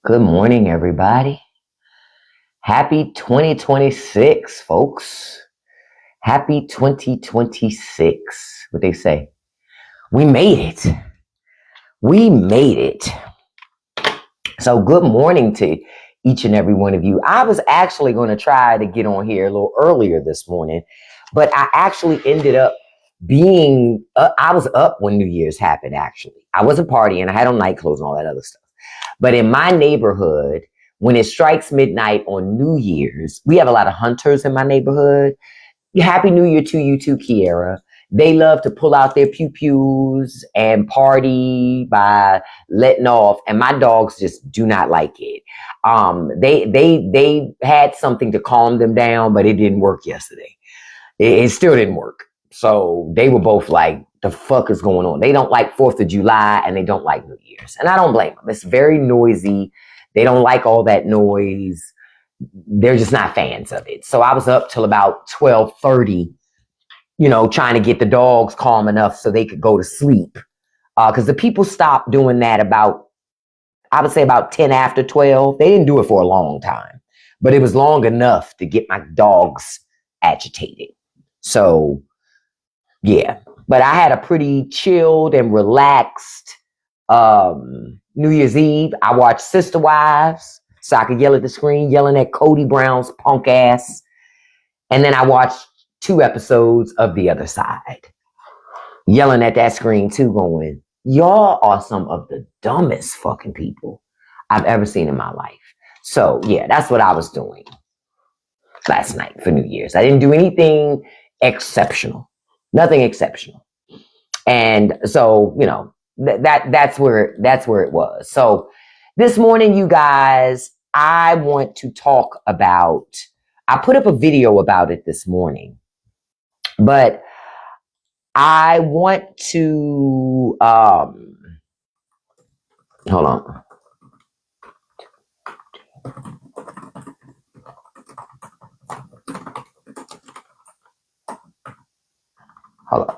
Good morning, everybody. Happy 2026, folks. Happy 2026. What they say? We made it. We made it. So good morning to each and every one of you. I was actually going to try to get on here a little earlier this morning, but I actually ended up I was up when New Year's happened, actually. I wasn't partying. I had on night clothes and all that other stuff. But in my neighborhood, when it strikes midnight on New Year's, we have a lot of hunters in my neighborhood. Happy New Year to you too, Kiera. They love to pull out their pew-pews and party by letting off, and my dogs just do not like it. They had something to calm them down, but it didn't work yesterday. It still didn't work. So they were both like, the fuck is going on? They don't like 4th of July and they don't like New Year's. And I don't blame them. It's very noisy. They don't like all that noise. They're just not fans of it. So I was up till about 12:30, trying to get the dogs calm enough so they could go to sleep. Because the people stopped doing that I would say about 10 after 12. They didn't do it for a long time, but it was long enough to get my dogs agitated. So, yeah. But I had a pretty chilled and relaxed New Year's Eve. I watched Sister Wives so I could yell at the screen, yelling at Cody Brown's punk ass. And then I watched 2 episodes of The Other Side, yelling at that screen too, going, y'all are some of the dumbest fucking people I've ever seen in my life. So, yeah, that's what I was doing last night for New Year's. I didn't do anything exceptional. Nothing exceptional. And so, that's where it was. So this morning, you guys, I want to talk about, I put up a video about it this morning, but I want to, hold on. Hold on.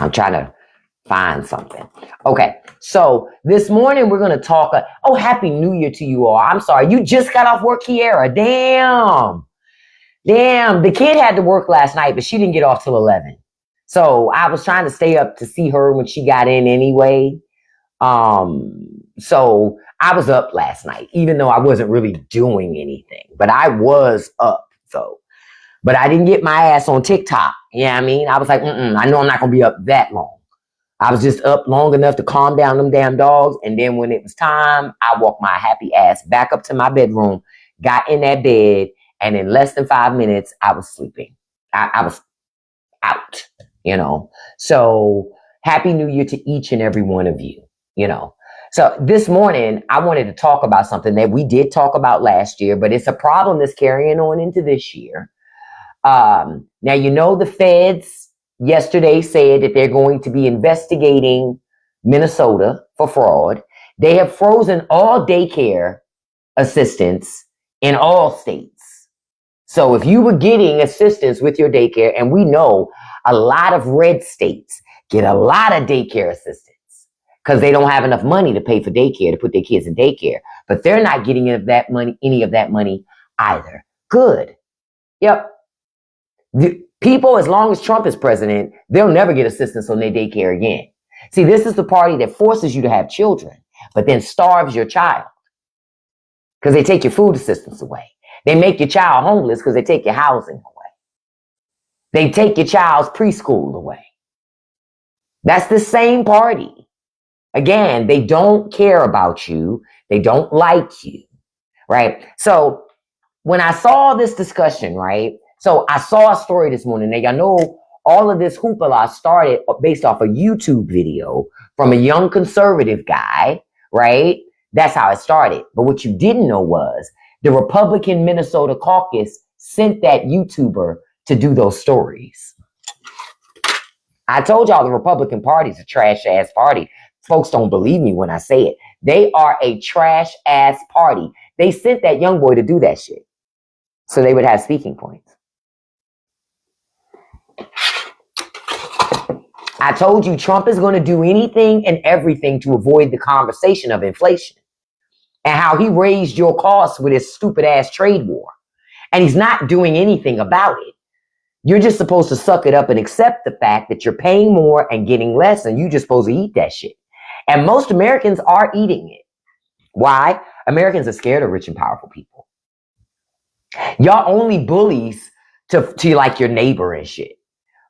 I'm trying to find something. Okay, so this morning we're going to talk. Happy New Year to you all. I'm sorry, you just got off work, Kiera. Damn. The kid had to work last night, but she didn't get off till 11. So I was trying to stay up to see her when she got in anyway. So I was up last night, even though I wasn't really doing anything, but I was up though. But I didn't get my ass on TikTok. You know what I mean? I was like, I know I'm not going to be up that long. I was just up long enough to calm down them damn dogs. And then when it was time, I walked my happy ass back up to my bedroom, got in that bed, and in less than 5 minutes, I was sleeping. I was out, So happy New Year to each and every one of you, So this morning, I wanted to talk about something that we did talk about last year, but it's a problem that's carrying on into this year. Now, the feds yesterday said that they're going to be investigating Minnesota for fraud. They have frozen all daycare assistance in all states. So if you were getting assistance with your daycare, and we know a lot of red states get a lot of daycare assistance because they don't have enough money to pay for daycare, to put their kids in daycare, but they're not getting any of that money either. Good. Yep. The people, as long as Trump is president, they'll never get assistance on their daycare again. See, this is the party that forces you to have children, but then starves your child because they take your food assistance away. They make your child homeless because they take your housing away. They take your child's preschool away. That's the same party. Again, they don't care about you. They don't like you, right? So when I saw this discussion, right? So I saw a story this morning. Now, y'all know all of this hoopla started based off a YouTube video from a young conservative guy, right? That's how it started. But what you didn't know was the Republican Minnesota caucus sent that YouTuber to do those stories. I told y'all the Republican Party's a trash ass party. folks don't believe me when I say it. They are a trash ass party. They sent that young boy to do that shit so they would have speaking points. I told you Trump is going to do anything and everything to avoid the conversation of inflation and how he raised your costs with his stupid ass trade war. And he's not doing anything about it. You're just supposed to suck it up and accept the fact that you're paying more and getting less, and you're just supposed to eat that shit. And most Americans are eating it. Why? Americans are scared of rich and powerful people. Y'all only bullies to like your neighbor and shit.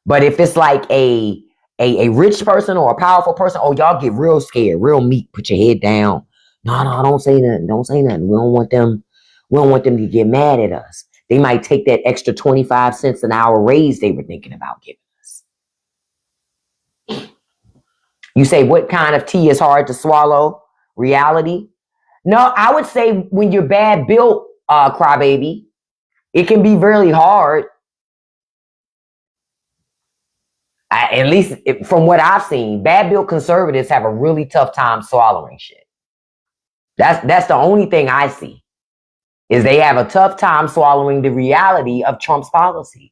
But if it's like a rich person or a powerful person, oh, y'all get real scared, real meek, put your head down. No, don't say nothing. Don't say nothing. We don't want them to get mad at us. They might take that extra 25 cents an hour raise they were thinking about giving us. You say, what kind of tea is hard to swallow? Reality? No, I would say when you're bad built, crybaby, it can be really hard. At least from what I've seen, bad built conservatives have a really tough time swallowing shit. That's the only thing I see, is they have a tough time swallowing the reality of Trump's policies.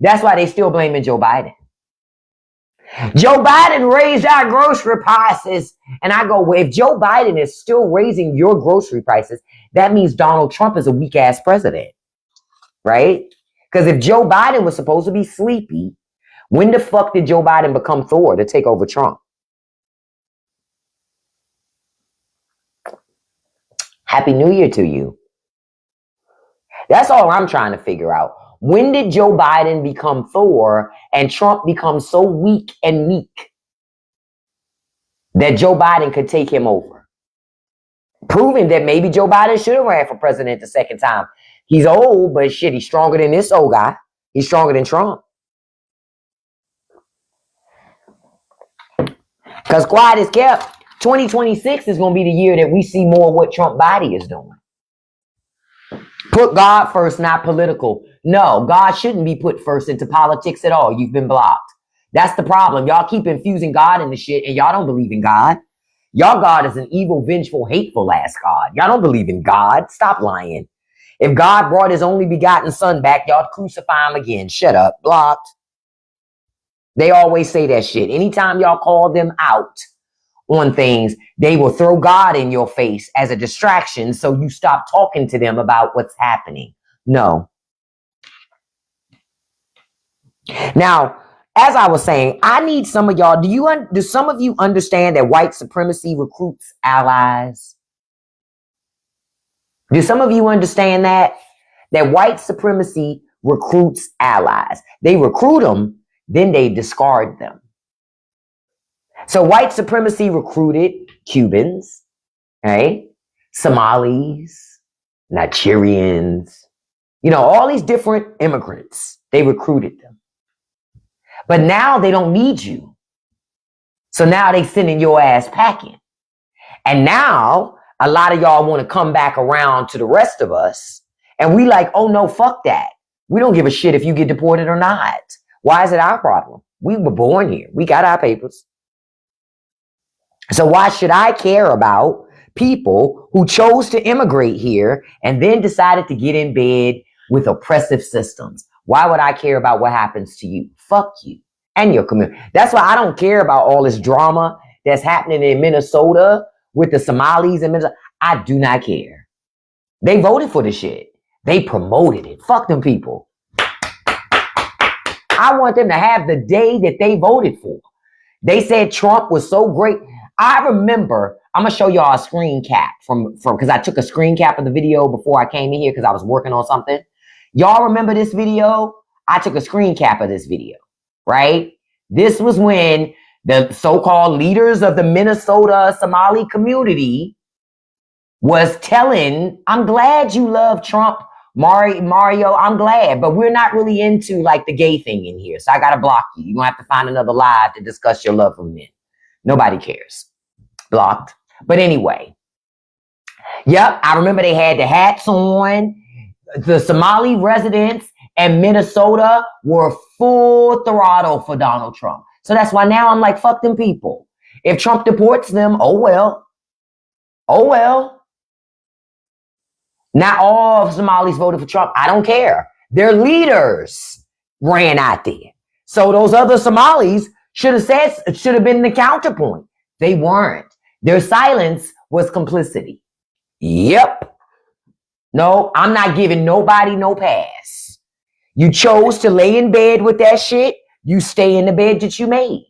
That's why they still blaming Joe Biden. Joe Biden raised our grocery prices. And I go, well, if Joe Biden is still raising your grocery prices, that means Donald Trump is a weak ass president, right? Because if Joe Biden was supposed to be sleepy, when the fuck did Joe Biden become Thor to take over Trump? Happy New Year to you. That's all I'm trying to figure out. When did Joe Biden become Thor and Trump become so weak and meek that Joe Biden could take him over? Proving that maybe Joe Biden should have ran for president the second time. He's old, but shit, he's stronger than this old guy. He's stronger than Trump. Because quiet is kept. 2026 is going to be the year that we see more of what Trump body is doing. Put God first, not political. No, God shouldn't be put first into politics at all. You've been blocked. That's the problem. Y'all keep infusing God in the shit and y'all don't believe in God. Y'all God is an evil, vengeful, hateful ass God. Y'all don't believe in God. Stop lying. If God brought his only begotten son back, y'all crucify him again. Shut up. Blocked. They always say that shit. Anytime y'all call them out on things, they will throw God in your face as a distraction so you stop talking to them about what's happening. No. Now, as I was saying, I need some of y'all, do some of you understand that white supremacy recruits allies? Do some of you understand that white supremacy recruits allies? They recruit them, then they discard them. So white supremacy recruited Cubans, right? Somalis, Nigerians, all these different immigrants. They recruited them. But now they don't need you. So now they sending your ass packing. And now a lot of y'all want to come back around to the rest of us. And we like, oh no, fuck that. We don't give a shit if you get deported or not. Why is it our problem? We were born here. We got our papers. So why should I care about people who chose to immigrate here and then decided to get in bed with oppressive systems? Why would I care about what happens to you? Fuck you and your community. That's why I don't care about all this drama that's happening in Minnesota with the Somalis and Minnesota. I do not care. They voted for the shit. They promoted it. Fuck them people. I want them to have the day that they voted for. They said Trump was so great. I remember, I'm going to show y'all a screen cap from because I took a screen cap of the video before I came in here because I was working on something. Y'all remember this video? I took a screen cap of this video, right? This was when the so-called leaders of the Minnesota Somali community was telling, I'm glad you love Trump, Mario, I'm glad, but we're not really into like the gay thing in here. So I got to block you. You're going to have to find another live to discuss your love for men. Nobody cares. Blocked. But anyway. Yep, I remember they had the hats on. The Somali residents and Minnesota were full throttle for Donald Trump. So that's why now I'm like, fuck them people. If Trump deports them, oh well. Oh well. Not all of Somalis voted for Trump. I don't care. Their leaders ran out there. So those other Somalis should have been the counterpoint. They weren't. Their silence was complicity. Yep. No, I'm not giving nobody no pass. You chose to lay in bed with that shit. You stay in the bed that you made.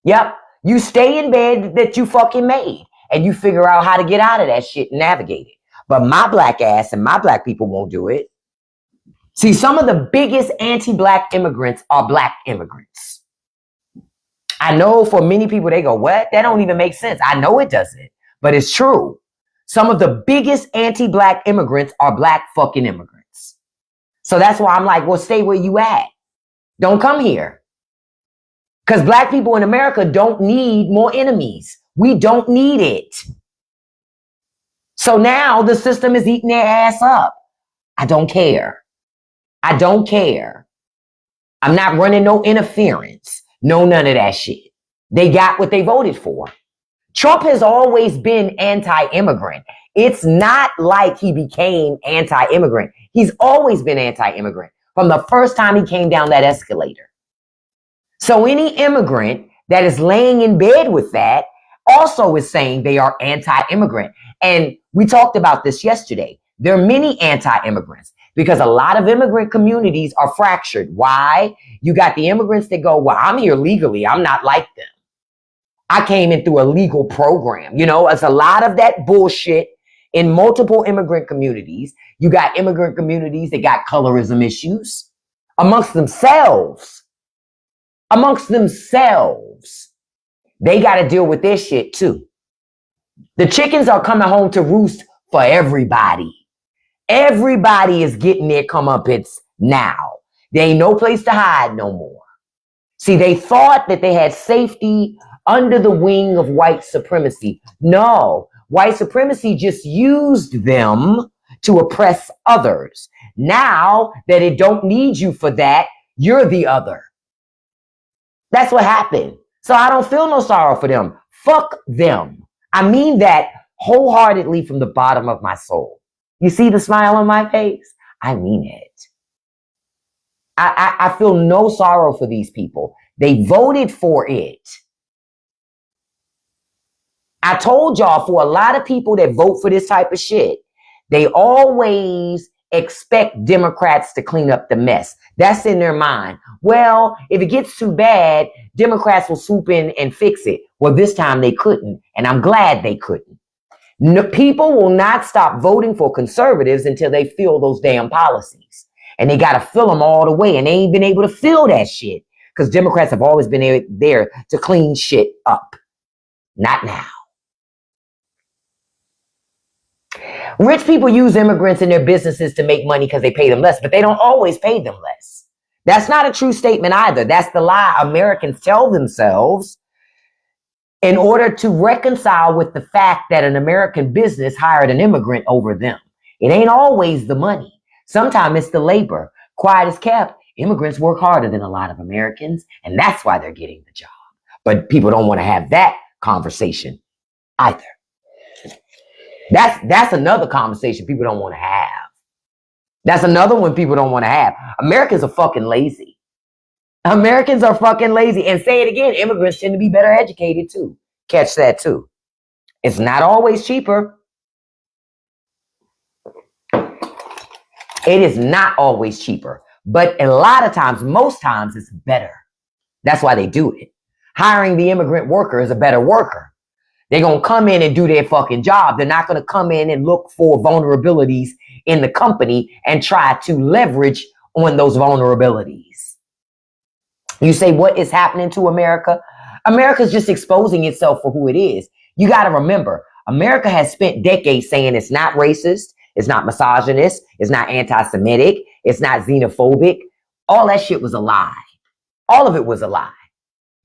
Yep. You stay in bed that you fucking made. And you figure out how to get out of that shit and navigate it. But my black ass and my black people won't do it. See, some of the biggest anti-black immigrants are black immigrants. I know for many people, they go, what? That don't even make sense. I know it doesn't, but it's true. Some of the biggest anti-black immigrants are black fucking immigrants. So that's why I'm like, well, stay where you at. Don't come here. Because black people in America don't need more enemies. We don't need it. So now the system is eating their ass up. I don't care. I don't care. I'm not running no interference. No, none of that shit. They got what they voted for. Trump has always been anti-immigrant. It's not like he became anti-immigrant. He's always been anti-immigrant from the first time he came down that escalator. So any immigrant that is laying in bed with that also is saying they are anti-immigrant. And we talked about this yesterday. There are many anti-immigrants because a lot of immigrant communities are fractured. Why? You got the immigrants that go, well, I'm here legally. I'm not like them. I came in through a legal program. You know, it's a lot of that bullshit in multiple immigrant communities. You got immigrant communities that got colorism issues amongst themselves. Amongst themselves. They got to deal with this shit too. The chickens are coming home to roost for everybody. Everybody is getting their comeuppance now. There ain't no place to hide no more. See, they thought that they had safety under the wing of white supremacy. No, white supremacy just used them to oppress others. Now that it don't need you for that, you're the other. That's what happened. So I don't feel no sorrow for them. Fuck them. I mean that wholeheartedly from the bottom of my soul. You see the smile on my face? I mean it. I feel no sorrow for these people. They voted for it. I told y'all, for a lot of people that vote for this type of shit, they always expect Democrats to clean up the mess. That's in their mind. Well, if it gets too bad, Democrats will swoop in and fix it. Well, this time they couldn't, and I'm glad they couldn't. No, people will not stop voting for conservatives until they fill those damn policies. And they got to fill them all the way, and they ain't been able to fill that shit because Democrats have always been there to clean shit up. Not now. Rich people use immigrants in their businesses to make money because they pay them less, but they don't always pay them less. That's not a true statement either. That's the lie Americans tell themselves in order to reconcile with the fact that an American business hired an immigrant over them. It ain't always the money. Sometimes it's the labor. Quiet as kept, immigrants work harder than a lot of Americans, and that's why they're getting the job. But people don't want to have that conversation either. That's another conversation people don't want to have. That's another one people don't want to have. Americans are fucking lazy. Americans are fucking lazy. And say it again, immigrants tend to be better educated too. Catch that too. It's not always cheaper. It is not always cheaper. But a lot of times, most times, it's better. That's why they do it. Hiring the immigrant worker is a better worker. They're going to come in and do their fucking job. They're not going to come in and look for vulnerabilities in the company and try to leverage on those vulnerabilities. You say, what is happening to America? America's just exposing itself for who it is. You got to remember, America has spent decades saying it's not racist, it's not misogynist, it's not anti-Semitic, it's not xenophobic. All that shit was a lie. All of it was a lie.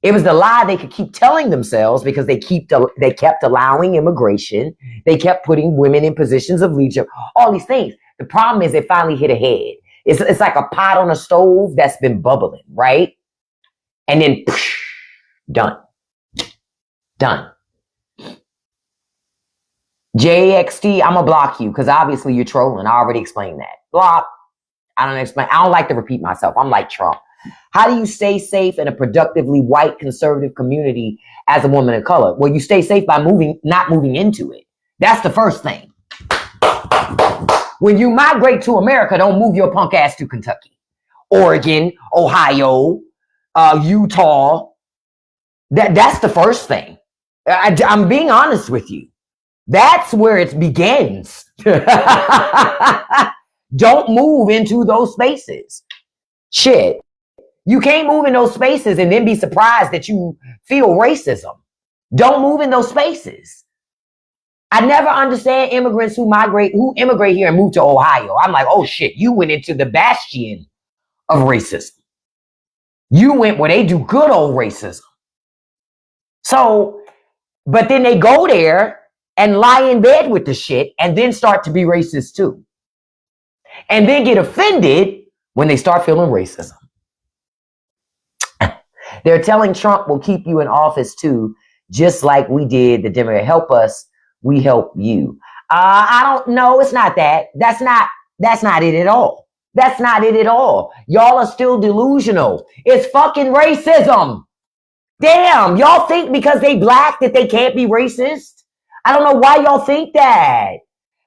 It was the lie they could keep telling themselves because they kept allowing immigration. They kept putting women in positions of leadership, all these things. The problem is it finally hit a head. It's like a pot on a stove that's been bubbling, right? And then, done. Done. JXT, I'm gonna block you because obviously you're trolling. I already explained that. Block. I don't like to repeat myself. I'm like Trump. How do you stay safe in a productively white conservative community as a woman of color? Well, you stay safe by not moving into it. That's the first thing. When you migrate to America, don't move your punk ass to Kentucky, Oregon, Ohio, Utah. That's the first thing. I'm being honest with you. That's where it begins. Don't move into those spaces. Shit. You can't move in those spaces and then be surprised that you feel racism. Don't move in those spaces. I never understand immigrants who immigrate here and move to Ohio. I'm like, oh shit, you went into the bastion of racism. You went where they do good old racism. So, but then they go there and lie in bed with the shit and then start to be racist too. And then get offended when they start feeling racism. They're telling Trump will keep you in office too, just like we did the Democrat. Help us, we help you. I don't know. It's not that. That's not it at all. That's not it at all. Y'all are still delusional. It's fucking racism. Damn, y'all think because they black that they can't be racist? I don't know why y'all think that.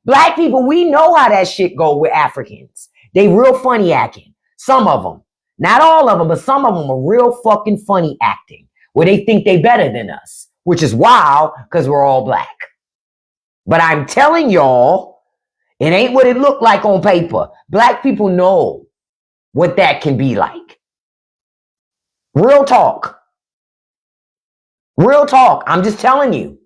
Black people, we know how that shit go with Africans. They real funny acting. Some of them. Not all of them, but some of them are real fucking funny acting. Where they think they better than us. Which is wild, because we're all black. But I'm telling y'all, it ain't what it looked like on paper. Black people know what that can be like. Real talk. Real talk. I'm just telling you.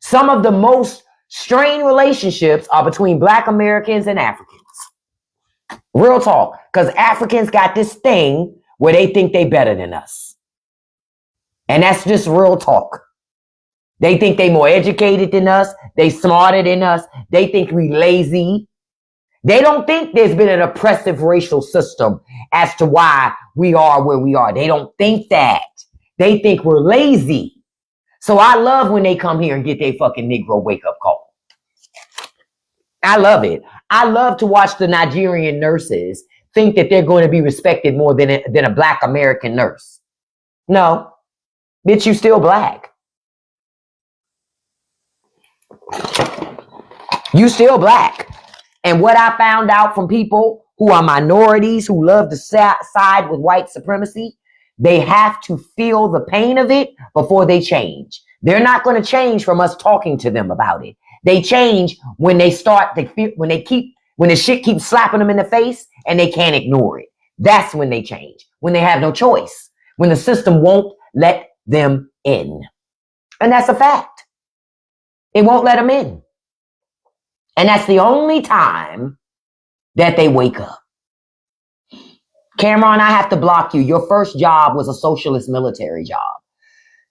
Some of the most strained relationships are between black Americans and Africans. Real talk. Because Africans got this thing where they think they better than us. And that's just real talk. They think they more educated than us. They smarter than us. They think we lazy. They don't think there's been an oppressive racial system as to why we are where we are. They don't think that. They think we're lazy. So I love when they come here and get their fucking Negro wake-up call. I love it. I love to watch the Nigerian nurses think that they're going to be respected more than a black American nurse. No. Bitch, you still black. You still black. And what I found out from people who are minorities, who love to side with white supremacy, they have to feel the pain of it before they change. They're not going to change from us talking to them about it. They change when they start to feel, when the shit keeps slapping them in the face and they can't ignore it. That's when they change. When they have no choice. When the system won't let them in. And that's a fact. It won't let them in. And that's the only time that they wake up. Cameron, I have to block you. Your first job was a socialist military job.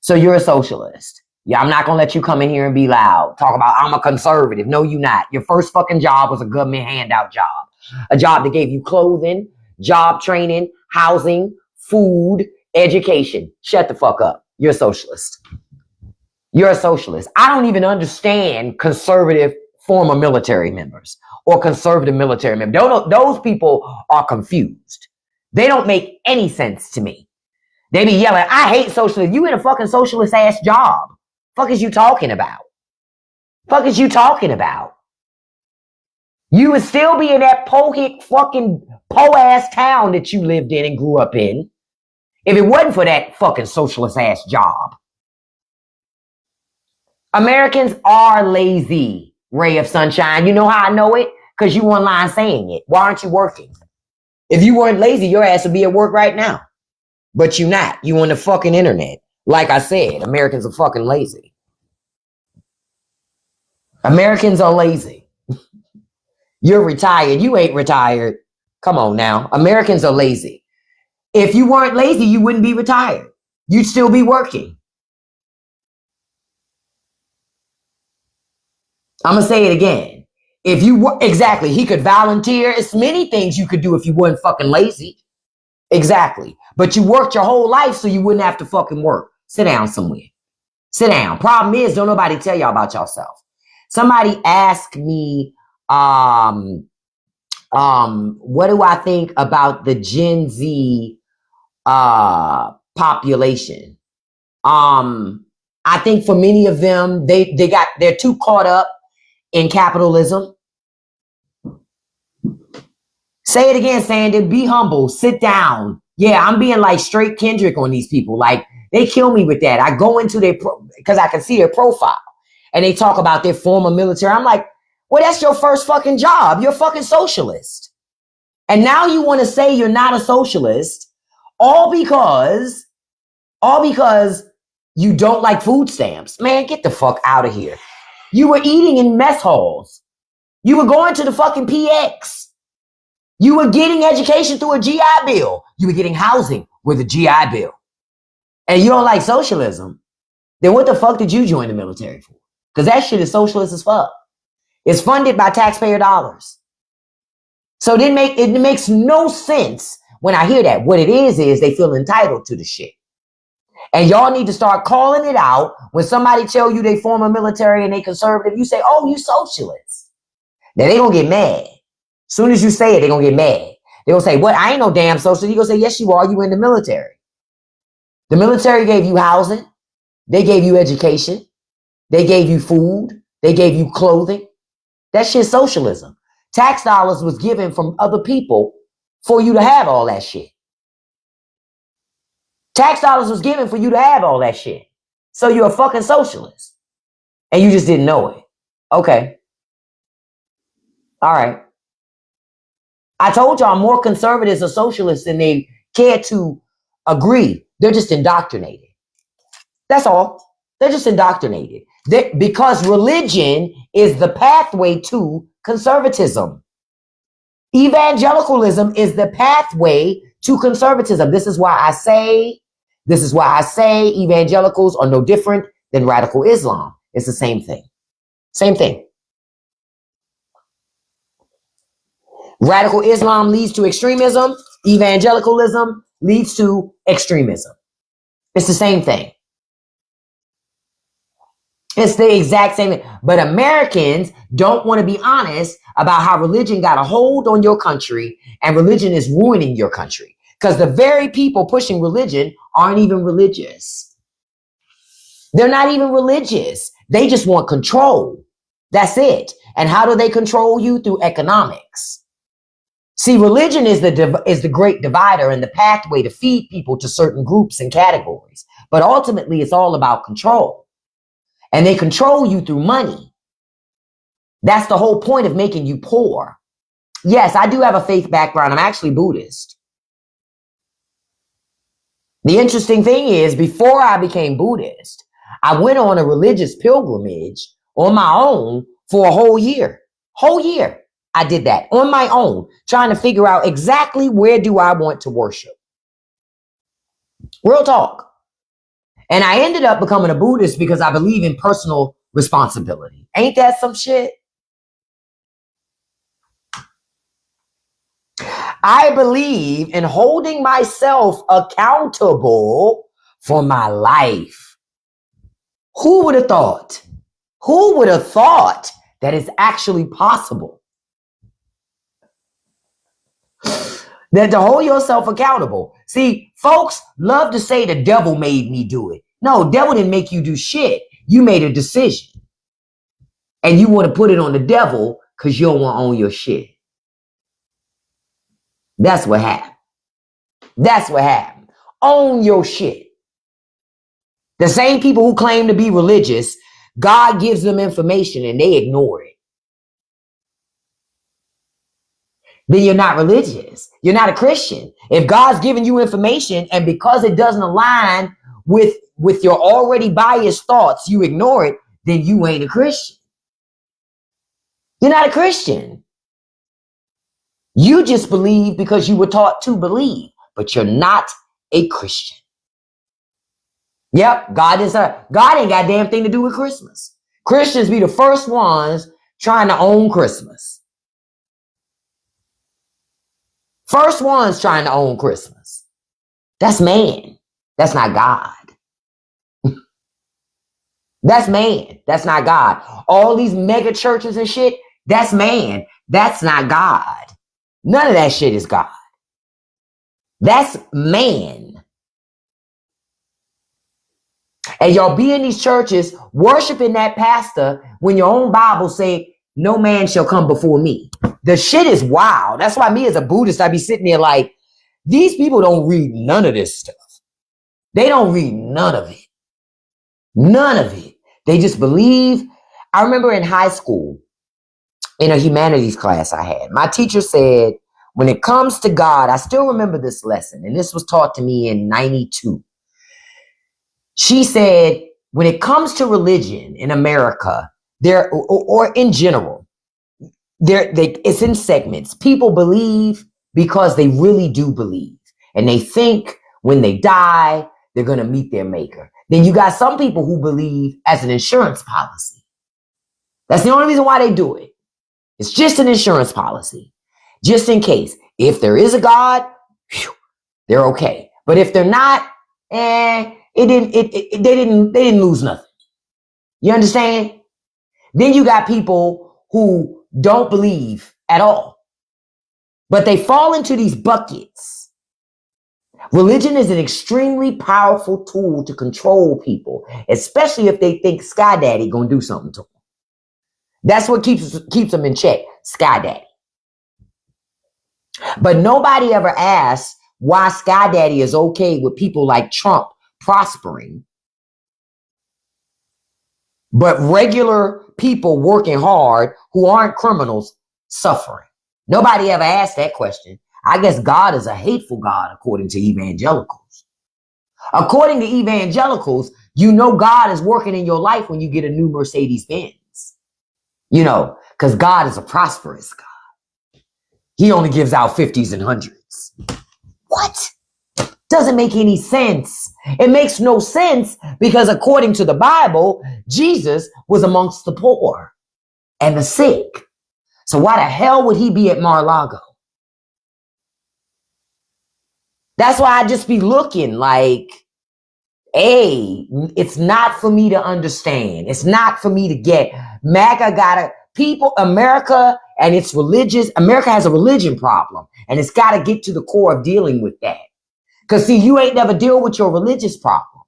So you're a socialist. Yeah, I'm not going to let you come in here and be loud. Talk about I'm a conservative. No, you're not. Your first fucking job was a government handout job. A job that gave you clothing, job training, housing, food, education. Shut the fuck up. You're a socialist. You're a socialist. I don't even understand conservative former military members or conservative military members. Those people are confused. They don't make any sense to me. They be yelling, I hate socialists. You in a fucking socialist ass job. Fuck is you talking about? Fuck is you talking about? You would still be in that po-hick fucking po-ass town that you lived in and grew up in if it wasn't for that fucking socialist ass job. Americans are lazy, ray of sunshine. You know how I know it? Because you online saying it. Why aren't you working? If you weren't lazy, your ass would be at work right now. But you're not. You on the fucking internet. Like I said, Americans are fucking lazy. Americans are lazy. You're retired. You ain't retired. Come on now. Americans are lazy. If you weren't lazy, you wouldn't be retired. You'd still be working. I'm going to say it again. If you were, exactly, he could volunteer. It's many things you could do if you weren't fucking lazy. Exactly. But you worked your whole life so you wouldn't have to fucking work. Sit down somewhere. Sit down. Problem is, don't nobody tell y'all about yourself. Somebody asked me, what do I think about the Gen Z population? I think for many of them, they're too caught up in capitalism. Say it again, Sandy. Be humble. Sit down. Yeah, I'm being like straight Kendrick on these people. Like, they kill me with that. I go into because I can see their profile and they talk about their former military. I'm like, well, that's your first fucking job. You're a fucking socialist. And now you want to say you're not a socialist all because you don't like food stamps. Man, get the fuck out of here. You were eating in mess halls. You were going to the fucking PX. You were getting education through a GI Bill. You were getting housing with a GI Bill. And you don't like socialism. Then what the fuck did you join the military for? Because that shit is socialist as fuck. It's funded by taxpayer dollars. So it makes no sense when I hear that. What it is they feel entitled to the shit. And y'all need to start calling it out. When somebody tell you they former military and they conservative, you say, oh, you socialist. Now they gonna get mad. Soon as you say it, they're going to get mad. They're going to say, what? I ain't no damn socialist. You're going to say, yes, you are. You in the military. The military gave you housing. They gave you education. They gave you food. They gave you clothing. That shit's socialism. Tax dollars was given from other people for you to have all that shit. Tax dollars was given for you to have all that shit. So you're a fucking socialist. And you just didn't know it. Okay. All right. I told y'all more conservatives are socialists than they care to agree. They're just indoctrinated. That's all. They're just indoctrinated. Because religion is the pathway to conservatism. Evangelicalism is the pathway to conservatism. This is why I say evangelicals are no different than radical Islam. It's the same thing. Same thing. Radical Islam leads to extremism. Evangelicalism leads to extremism. It's the same thing. It's the exact same thing. But Americans don't want to be honest about how religion got a hold on your country and religion is ruining your country. Because the very people pushing religion aren't even religious. They're not even religious. They just want control. That's it. And how do they control you? Through economics. See, religion is the great divider and the pathway to feed people to certain groups and categories. But ultimately, it's all about control. And they control you through money. That's the whole point of making you poor. Yes, I do have a faith background. I'm actually Buddhist. The interesting thing is, before I became Buddhist, I went on a religious pilgrimage on my own for a whole year. Whole year. I did that on my own, trying to figure out exactly where do I want to worship. Real talk. And I ended up becoming a Buddhist because I believe in personal responsibility. Ain't that some shit? I believe in holding myself accountable for my life. Who would have thought? Who would have thought that it's actually possible? That to hold yourself accountable. See, folks love to say the devil made me do it. No, devil didn't make you do shit. You made a decision. And you want to put it on the devil because you don't want to own your shit. That's what happened. That's what happened. Own your shit. The same people who claim to be religious, God gives them information and they ignore it. Then you're not religious. You're not a Christian. If God's giving you information and because it doesn't align with your already biased thoughts, you ignore it, then you ain't a Christian. You're not a Christian. You just believe because you were taught to believe, but you're not a Christian. Yep, God ain't got a damn thing to do with Christmas. Christians be the first ones trying to own Christmas. First ones trying to own Christmas. That's man. That's not God. That's man. That's not God. All these mega churches and shit, that's man. That's not God. None of that shit is God. That's man. And y'all be in these churches worshiping that pastor when your own Bible say, no man shall come before me. The shit is wild. That's why me as a Buddhist, I be sitting there like, these people don't read none of this stuff. They don't read none of it. None of it. They just believe. I remember in high school, in a humanities class I had, my teacher said, when it comes to God, I still remember this lesson, and this was taught to me in 92. She said, when it comes to religion in America, or in general, it's in segments. People believe because they really do believe. And they think when they die, they're going to meet their maker. Then you got some people who believe as an insurance policy. That's the only reason why they do it. It's just an insurance policy. Just in case. If there is a God, whew, they're okay. But if they're not, they didn't lose nothing. You understand? Then you got people who don't believe at all. But they fall into these buckets. Religion is an extremely powerful tool to control people, especially if they think Sky Daddy gonna do something to them. That's what keeps them in check, Sky Daddy. But nobody ever asks why Sky Daddy is okay with people like Trump prospering, but regular people working hard who aren't criminals suffering. Nobody ever asked that question. I guess God is a hateful God, according to evangelicals. According to evangelicals, you know God is working in your life when you get a new Mercedes Benz. You know, because God is a prosperous God. He only gives out 50s and 100s. What? Doesn't make any sense. It makes no sense because according to the Bible, Jesus was amongst the poor and the sick. So why the hell would he be at Mar-a-Lago? That's why I just be looking like, hey, it's not for me to understand. It's not for me to get. America and its religious, America has a religion problem, and it's got to get to the core of dealing with that. Because see, you ain't never deal with your religious problem.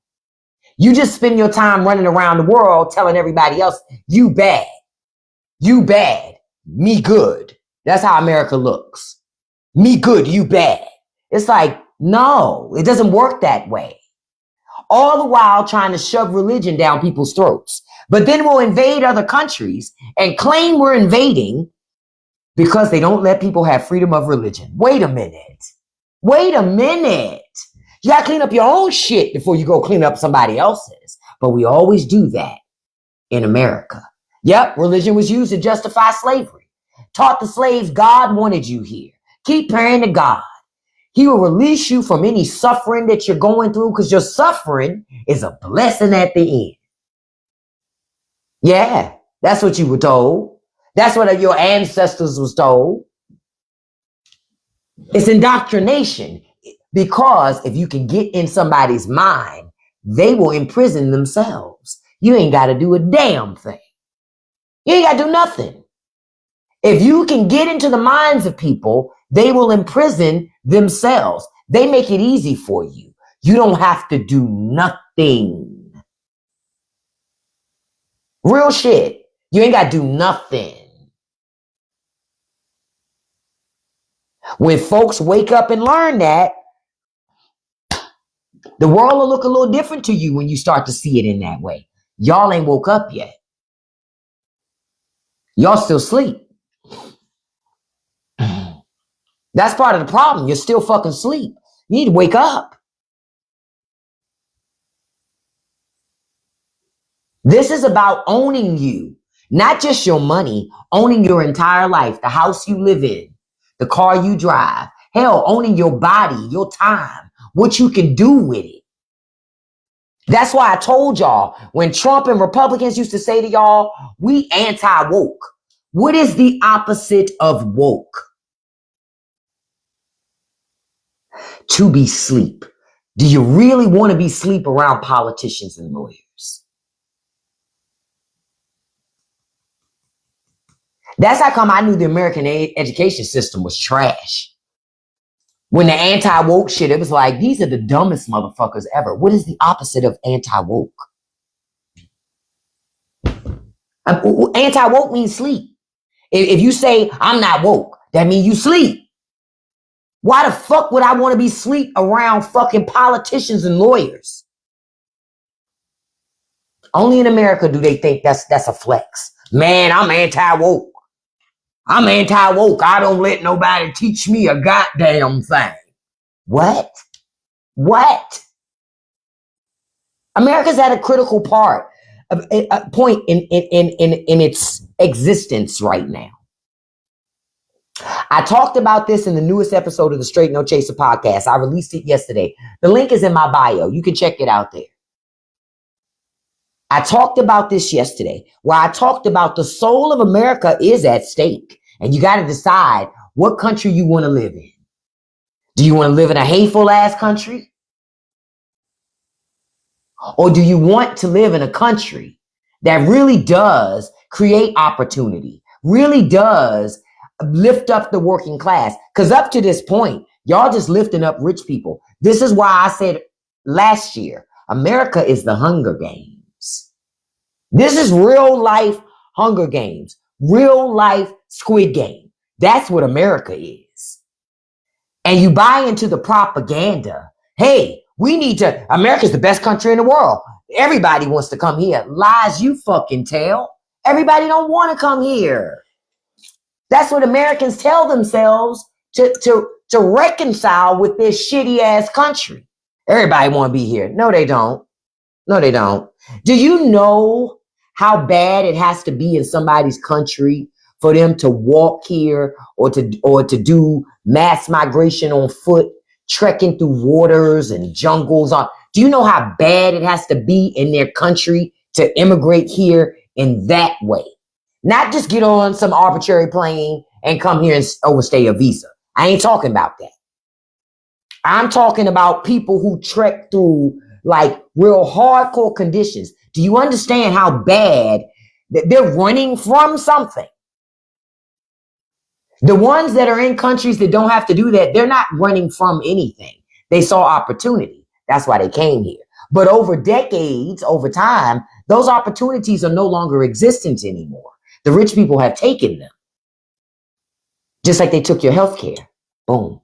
You just spend your time running around the world telling everybody else, you bad, me good. That's how America looks. Me good, you bad. It's like, no, it doesn't work that way. All the while trying to shove religion down people's throats. But then we'll invade other countries and claim we're invading because they don't let people have freedom of religion. Wait a minute. You got to clean up your own shit before you go clean up somebody else's. But we always do that in America. Yep, religion was used to justify slavery. Taught the slaves God wanted you here. Keep praying to God. He will release you from any suffering that you're going through because your suffering is a blessing at the end. Yeah, that's what you were told. That's what your ancestors was told. It's indoctrination because if you can get in somebody's mind, they will imprison themselves. You ain't got to do a damn thing. You ain't got to do nothing. If you can get into the minds of people, they will imprison themselves. They make it easy for you. You don't have to do nothing. Real shit. You ain't got to do nothing. When folks wake up and learn that, the world will look a little different to you when you start to see it in that way. Y'all ain't woke up yet. Y'all still sleep. That's part of the problem. You're still fucking asleep. You need to wake up. This is about owning you, not just your money, owning your entire life, the house you live in, the car you drive, hell, owning your body, your time, what you can do with it. That's why I told y'all when Trump and Republicans used to say to y'all, we anti-woke. What is the opposite of woke? To be sleep. Do you really want to be sleep around politicians and lawyers? That's how come I knew the American education system was trash. When the anti-woke shit, it was like, these are the dumbest motherfuckers ever. What is the opposite of anti-woke? Anti-woke means sleep. If you say, I'm not woke, that means you sleep. Why the fuck would I want to be sleep around fucking politicians and lawyers? Only in America do they think that's a flex. Man, I'm anti-woke. I'm anti-woke. I don't let nobody teach me a goddamn thing. What? America's at a critical point in its existence right now. I talked about this in the newest episode of the Straight No Chaser podcast. I released it yesterday. The link is in my bio. You can check it out there. I talked about this yesterday, where I talked about the soul of America is at stake. And you got to decide what country you want to live in. Do you want to live in a hateful ass country? Or do you want to live in a country that really does create opportunity, really does lift up the working class? Because up to this point, y'all just lifting up rich people. This is why I said last year, America is the Hunger Games. This is real life Hunger Games, real life Squid Game. That's what America is. And you buy into the propaganda. Hey, America's the best country in the world. Everybody wants to come here. Lies you fucking tell. Everybody don't want to come here. That's what Americans tell themselves to reconcile with this shitty ass country. Everybody want to be here. No, they don't. No, they don't. Do you know how bad it has to be in somebody's country for them to walk here or to do mass migration on foot, trekking through waters and jungles? Do you know how bad it has to be in their country to immigrate here in that way? Not just get on some arbitrary plane and come here and overstay a visa. I ain't talking about that. I'm talking about people who trek through like real hardcore conditions. Do you understand how bad that they're running from something? The ones that are in countries that don't have to do that, they're not running from anything. They saw opportunity. That's why they came here. But over decades, over time, those opportunities are no longer existent anymore. The rich people have taken them. Just like they took your health care. Boom.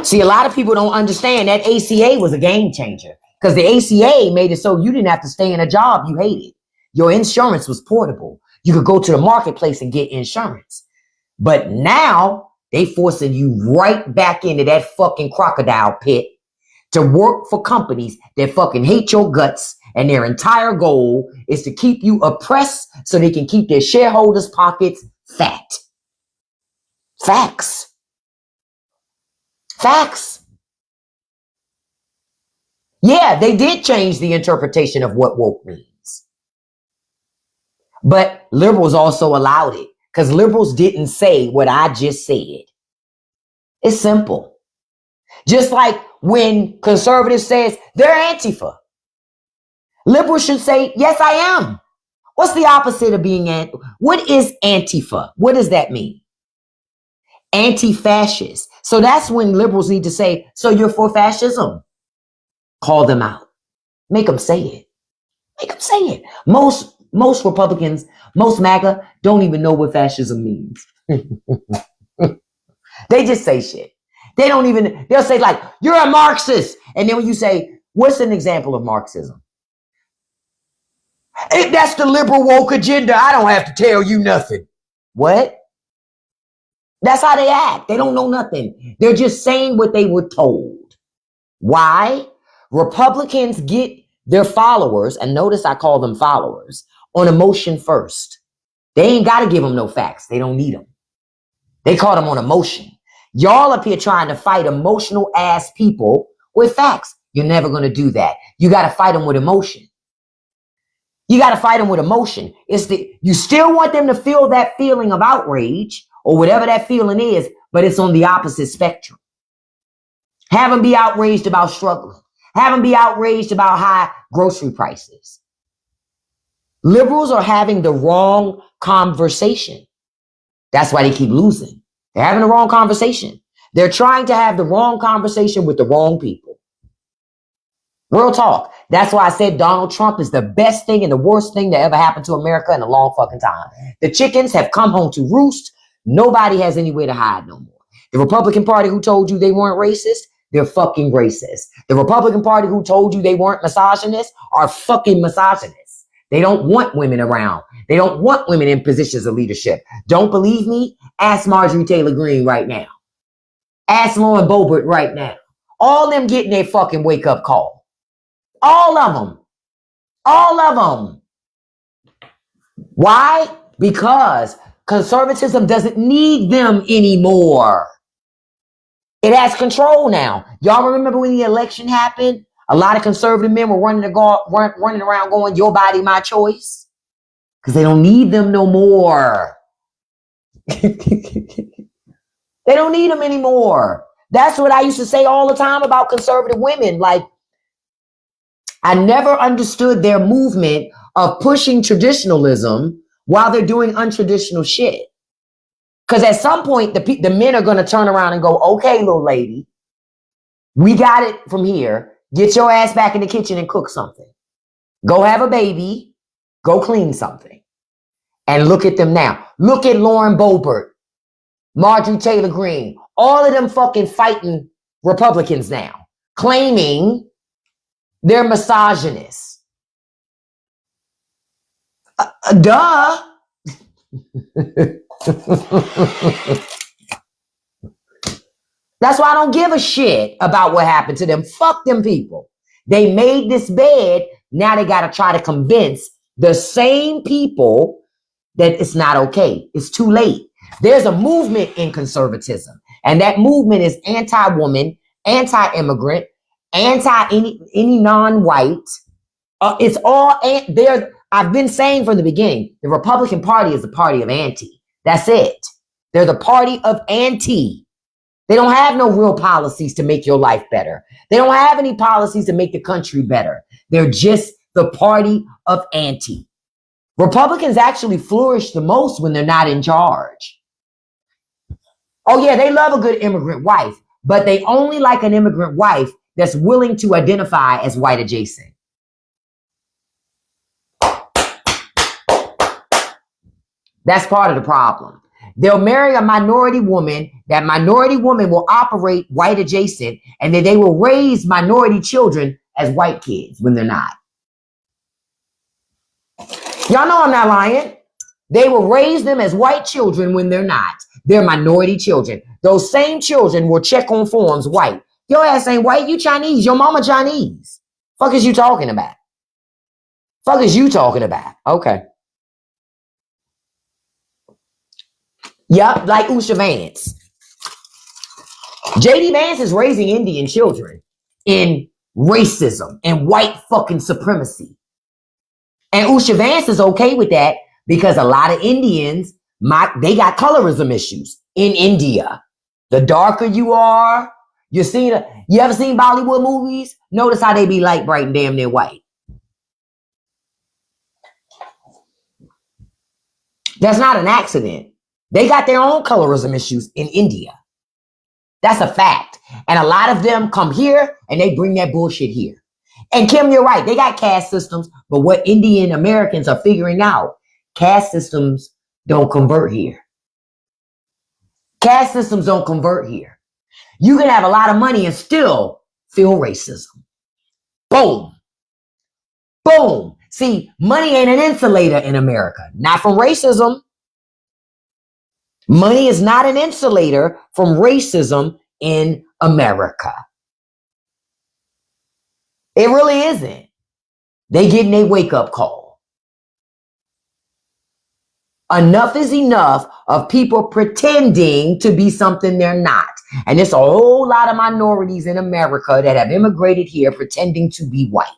See, a lot of people don't understand that ACA was a game changer because the ACA made it so you didn't have to stay in a job you hated. Your insurance was portable. You could go to the marketplace and get insurance. But now they forcing you right back into that fucking crocodile pit to work for companies that fucking hate your guts, and their entire goal is to keep you oppressed so they can keep their shareholders' pockets fat. Facts. Yeah, they did change the interpretation of what woke means. But liberals also allowed it because liberals didn't say what I just said. It's simple. Just like when conservatives says they're Antifa. Liberals should say, yes, I am. What's the opposite of being what is Antifa? What does that mean? Anti-fascist. So that's when liberals need to say, so you're for fascism. Call them out. Make them say it. Make them say it. Most Republicans, most MAGA don't even know what fascism means. They just say shit. They'll say like, you're a Marxist. And then when you say, what's an example of Marxism? That's the liberal woke agenda. I don't have to tell you nothing. What? That's how they act. They don't know nothing. They're just saying what they were told. Why? Republicans get their followers, and notice I call them followers, on emotion first. They ain't got to give them no facts. They don't need them. They call them on emotion. Y'all up here trying to fight emotional ass people with facts. You're never going to do that. You got to fight them with emotion. You got to fight them with emotion. You still want them to feel that feeling of outrage or whatever that feeling is, but it's on the opposite spectrum. Have them be outraged about struggling. Have them be outraged about high grocery prices. Liberals are having the wrong conversation. That's why they keep losing. They're having the wrong conversation. They're trying to have the wrong conversation with the wrong people. Real talk. That's why I said Donald Trump is the best thing and the worst thing that ever happened to America in a long fucking time. The chickens have come home to roost. Nobody has anywhere to hide no more. The Republican Party who told you they weren't racist, they're fucking racist. The Republican Party who told you they weren't misogynist are fucking misogynists. They don't want women around. They don't want women in positions of leadership. Don't believe me? Ask Marjorie Taylor Greene right now. Ask Lauren Boebert right now. All them getting their fucking wake up call. All of them. All of them. Why? Because conservatism doesn't need them anymore. It has control now. Y'all remember when the election happened? A lot of conservative men were running around going, your body, my choice. Because they don't need them no more. They don't need them anymore. That's what I used to say all the time about conservative women. Like, I never understood their movement of pushing traditionalism while they're doing untraditional shit. Because at some point, the men are going to turn around and go, okay, little lady, we got it from here. Get your ass back in the kitchen and cook something. Go have a baby. Go clean something. And look at them now. Look at Lauren Boebert, Marjorie Taylor Greene, all of them fucking fighting Republicans now, claiming they're misogynists. Duh. That's why I don't give a shit about what happened to them. Fuck them people. They made this bed. Now they got to try to convince the same people that it's not okay. It's too late. There's a movement in conservatism, and that movement is anti-woman, anti-immigrant, anti-any non-white. It's all there. I've been saying from the beginning, the Republican Party is the party of anti. That's it. They're the party of anti. They don't have no real policies to make your life better. They don't have any policies to make the country better. They're just the party of anti. Republicans actually flourish the most when they're not in charge. Oh yeah, they love a good immigrant wife, but they only like an immigrant wife that's willing to identify as white adjacent. That's part of the problem. They'll marry a minority woman. That minority woman will operate white adjacent, and then they will raise minority children as white kids when they're not. Y'all know I'm not lying. They will raise them as white children when they're not. They're minority children. Those same children will check on forms white. Your ass ain't white. You Chinese. Your mama Chinese. Fuck is you talking about? Fuck is you talking about? Okay. Yup, like Usha Vance. JD Vance is raising Indian children in racism and white fucking supremacy. And Usha Vance is okay with that because a lot of Indians, they got colorism issues in India. The darker you are, you ever seen Bollywood movies? Notice how they be light, bright, and damn near white. That's not an accident. They got their own colorism issues in India. That's a fact. And a lot of them come here and they bring that bullshit here. And Kim, you're right. They got caste systems, but what Indian Americans are figuring out, caste systems don't convert here. Caste systems don't convert here. You can have a lot of money and still feel racism. Boom. Boom. See, money ain't an insulator in America. Not from racism. Money is not an insulator from racism in America. It really isn't. They getting a wake-up call. Enough is enough of people pretending to be something they're not. And there's a whole lot of minorities in America that have immigrated here pretending to be white.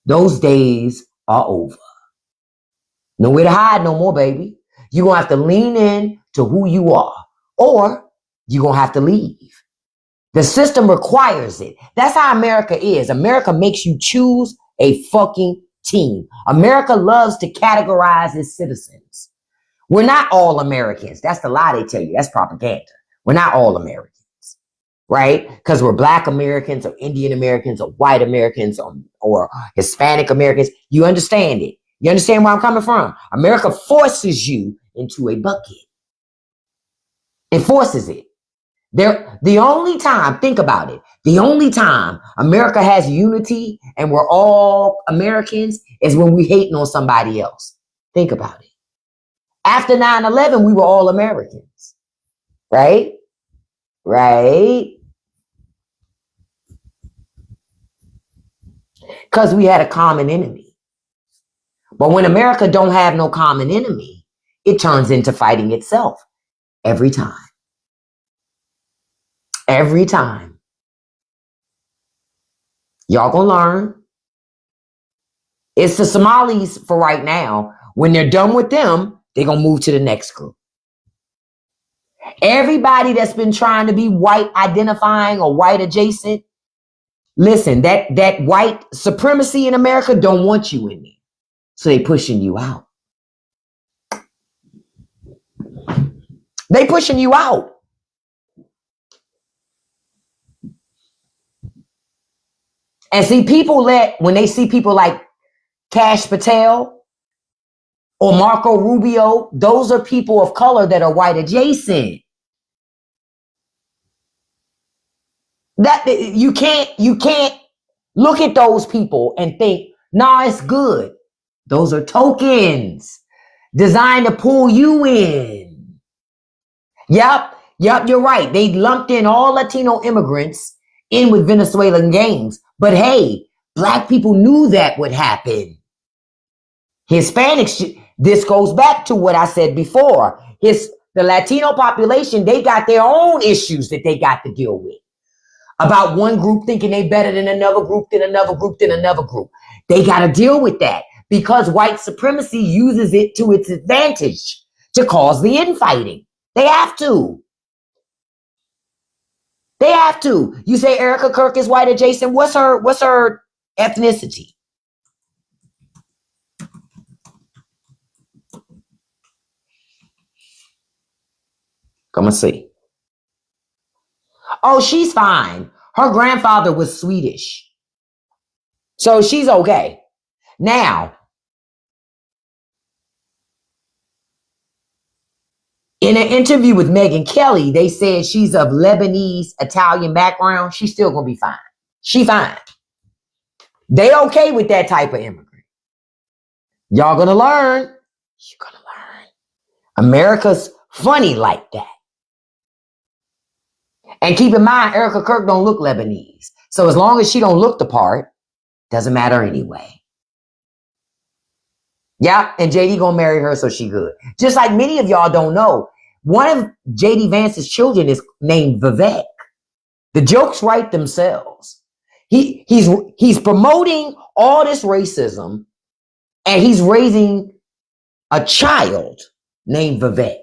Those days are over. Nowhere to hide no more, baby. You're going to have to lean in to who you are, or you're going to have to leave. The system requires it. That's how America is. America makes you choose a fucking team. America loves to categorize its citizens. We're not all Americans. That's the lie they tell you. That's propaganda. We're not all Americans, right? Because we're Black Americans or Indian Americans or white Americans or Hispanic Americans. You understand it. You understand where I'm coming from? America forces you into a bucket. It forces it. The only time, think about it, the only time America has unity and we're all Americans is when we hating on somebody else. Think about it. After 9/11, we were all Americans, right? Right? Because we had a common enemy. But when America don't have no common enemy, it turns into fighting itself every time. Every time. Y'all gonna learn. It's the Somalis for right now. When they're done with them, they're gonna move to the next group. Everybody that's been trying to be white identifying or white adjacent, listen, that white supremacy in America don't want you in there. So they pushing you out. They pushing you out. And see, when they see people like Cash Patel or Marco Rubio, those are people of color that are white adjacent. That you can't look at those people and think, nah, it's good. Those are tokens designed to pull you in. Yep, you're right. They lumped in all Latino immigrants in with Venezuelan gangs. But hey, Black people knew that would happen. Hispanics, this goes back to what I said before. The Latino population, they got their own issues that they got to deal with. About one group thinking they better than another group, than another group, than another group. They got to deal with that because white supremacy uses it to its advantage to cause the infighting. They have to. They have to. You say Erica Kirk is white adjacent. What's her ethnicity? Come and see. Oh, she's fine. Her grandfather was Swedish. So she's okay. Now, in an interview with Megyn Kelly, they said she's of Lebanese, Italian background. She's still going to be fine. She fine. They okay with that type of immigrant. Y'all going to learn. You're going to learn. America's funny like that. And keep in mind, Erica Kirk don't look Lebanese. So as long as she don't look the part, doesn't matter anyway. Yeah, and JD gonna marry her, so she good. Just like many of y'all don't know, one of JD Vance's children is named Vivek. The jokes write themselves. He's promoting all this racism, and he's raising a child named Vivek.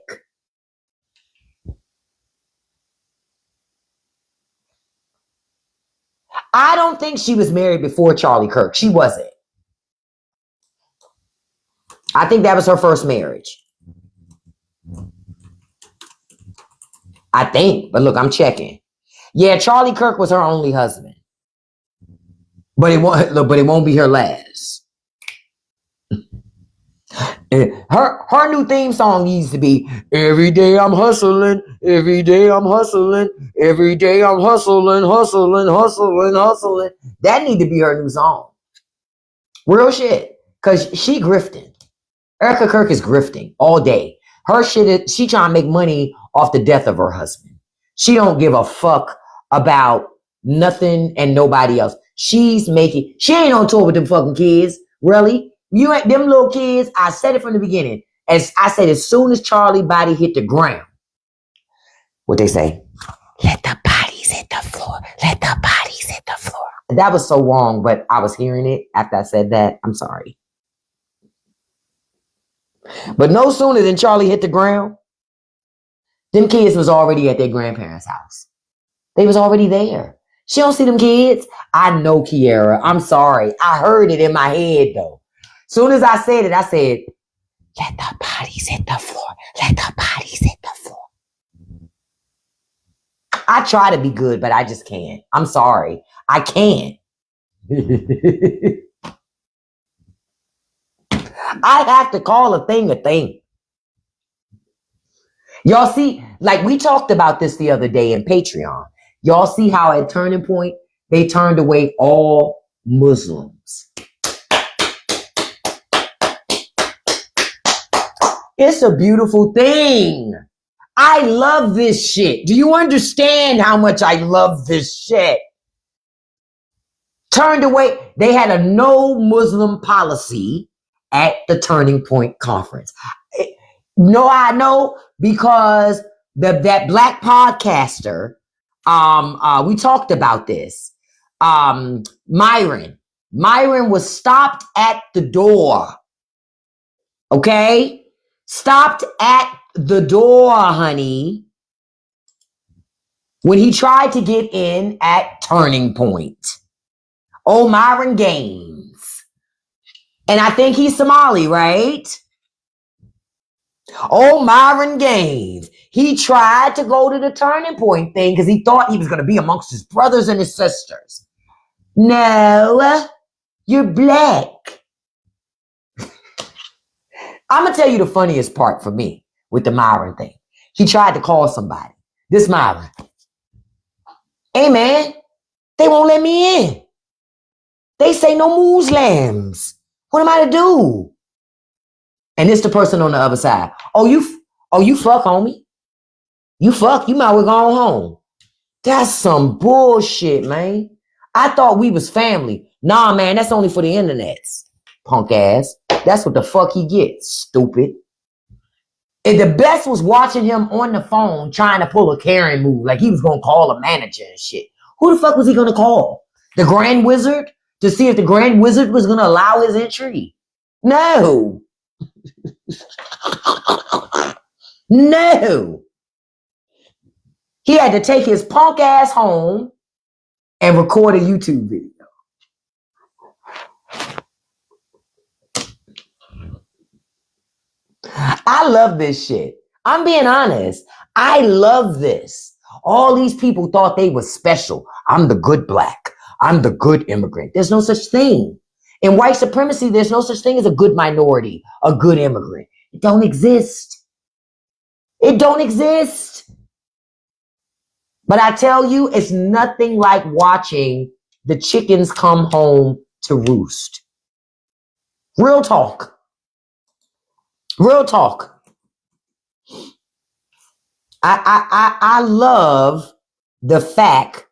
I don't think she was married before Charlie Kirk. She wasn't. I think that was her first marriage. I think, but look, I'm checking. Yeah, Charlie Kirk was her only husband. But it won't be her last. Her new theme song needs to be every day I'm hustling, every day I'm hustling, every day I'm hustling. That need to be her new song. Real shit. Cause she grifting. Erica Kirk is grifting all day. Her shit is, she trying to make money off the death of her husband. She don't give a fuck about nothing and nobody else. She ain't on tour with them fucking kids. Really? You ain't them little kids. I said it from the beginning. As I said, as soon as Charlie body hit the ground, what they say? Let the bodies hit the floor. Let the bodies hit the floor. That was so wrong, but I was hearing it after I said that. I'm sorry. But no sooner than Charlie hit the ground, them kids was already at their grandparents' house. They was already there. She don't see them kids. I know Kiara. I'm sorry. I heard it in my head though. Soon as I said it, I said, let the bodies hit the floor. Let the bodies hit the floor. I try to be good, but I just can't. I'm sorry. I can't. I have to call a thing a thing. Y'all see, like we talked about this the other day in Patreon. Y'all see how at Turning Point, they turned away all Muslims. It's a beautiful thing. I love this shit. Do you understand how much I love this shit? Turned away. They had a no Muslim policy at the Turning Point conference. No, I know because that black podcaster, we talked about this. Myron was stopped at the door. Okay? Stopped at the door, honey, when he tried to get in at Turning Point. Oh, Myron Gaines. And I think he's Somali, right? Oh, Myron Gaines. He tried to go to the Turning Point thing because he thought he was going to be amongst his brothers and his sisters. No, you're black. I'm going to tell you the funniest part for me with the Myron thing. He tried to call somebody. This Myron. Hey, man, they won't let me in. They say no Muslims. What am I to do? And it's the person on the other side. Oh, you fuck, homie. You fuck, you might well go home. That's some bullshit, man. I thought we was family. Nah, man, that's only for the internets. Punk ass. That's what the fuck he gets, stupid. And the best was watching him on the phone trying to pull a Karen move, like he was going to call a manager and shit. Who the fuck was he going to call? The Grand Wizard? To see if the Grand Wizard was going to allow his entry? No. No. He had to take his punk ass home and record a YouTube video. I love this shit. I'm being honest. I love this. All these people thought they were special. I'm the good black. I'm the good immigrant. There's no such thing. In white supremacy, there's no such thing as a good minority, a good immigrant. It don't exist. It don't exist. But I tell you, it's nothing like watching the chickens come home to roost. Real talk. Real talk. I love the fact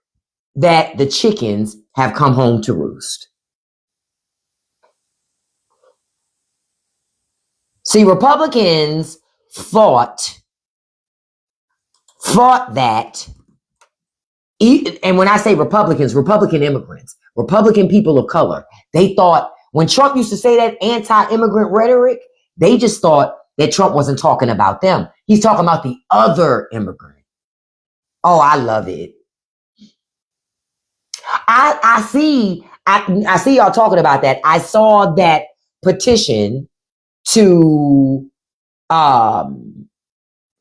that the chickens have come home to roost. See, Republicans fought that, and when I say Republicans, Republican immigrants, Republican people of color, they thought when Trump used to say that anti-immigrant rhetoric, they just thought that Trump wasn't talking about them. He's talking about the other immigrant. Oh, I love it. I see y'all talking about that. I saw that petition to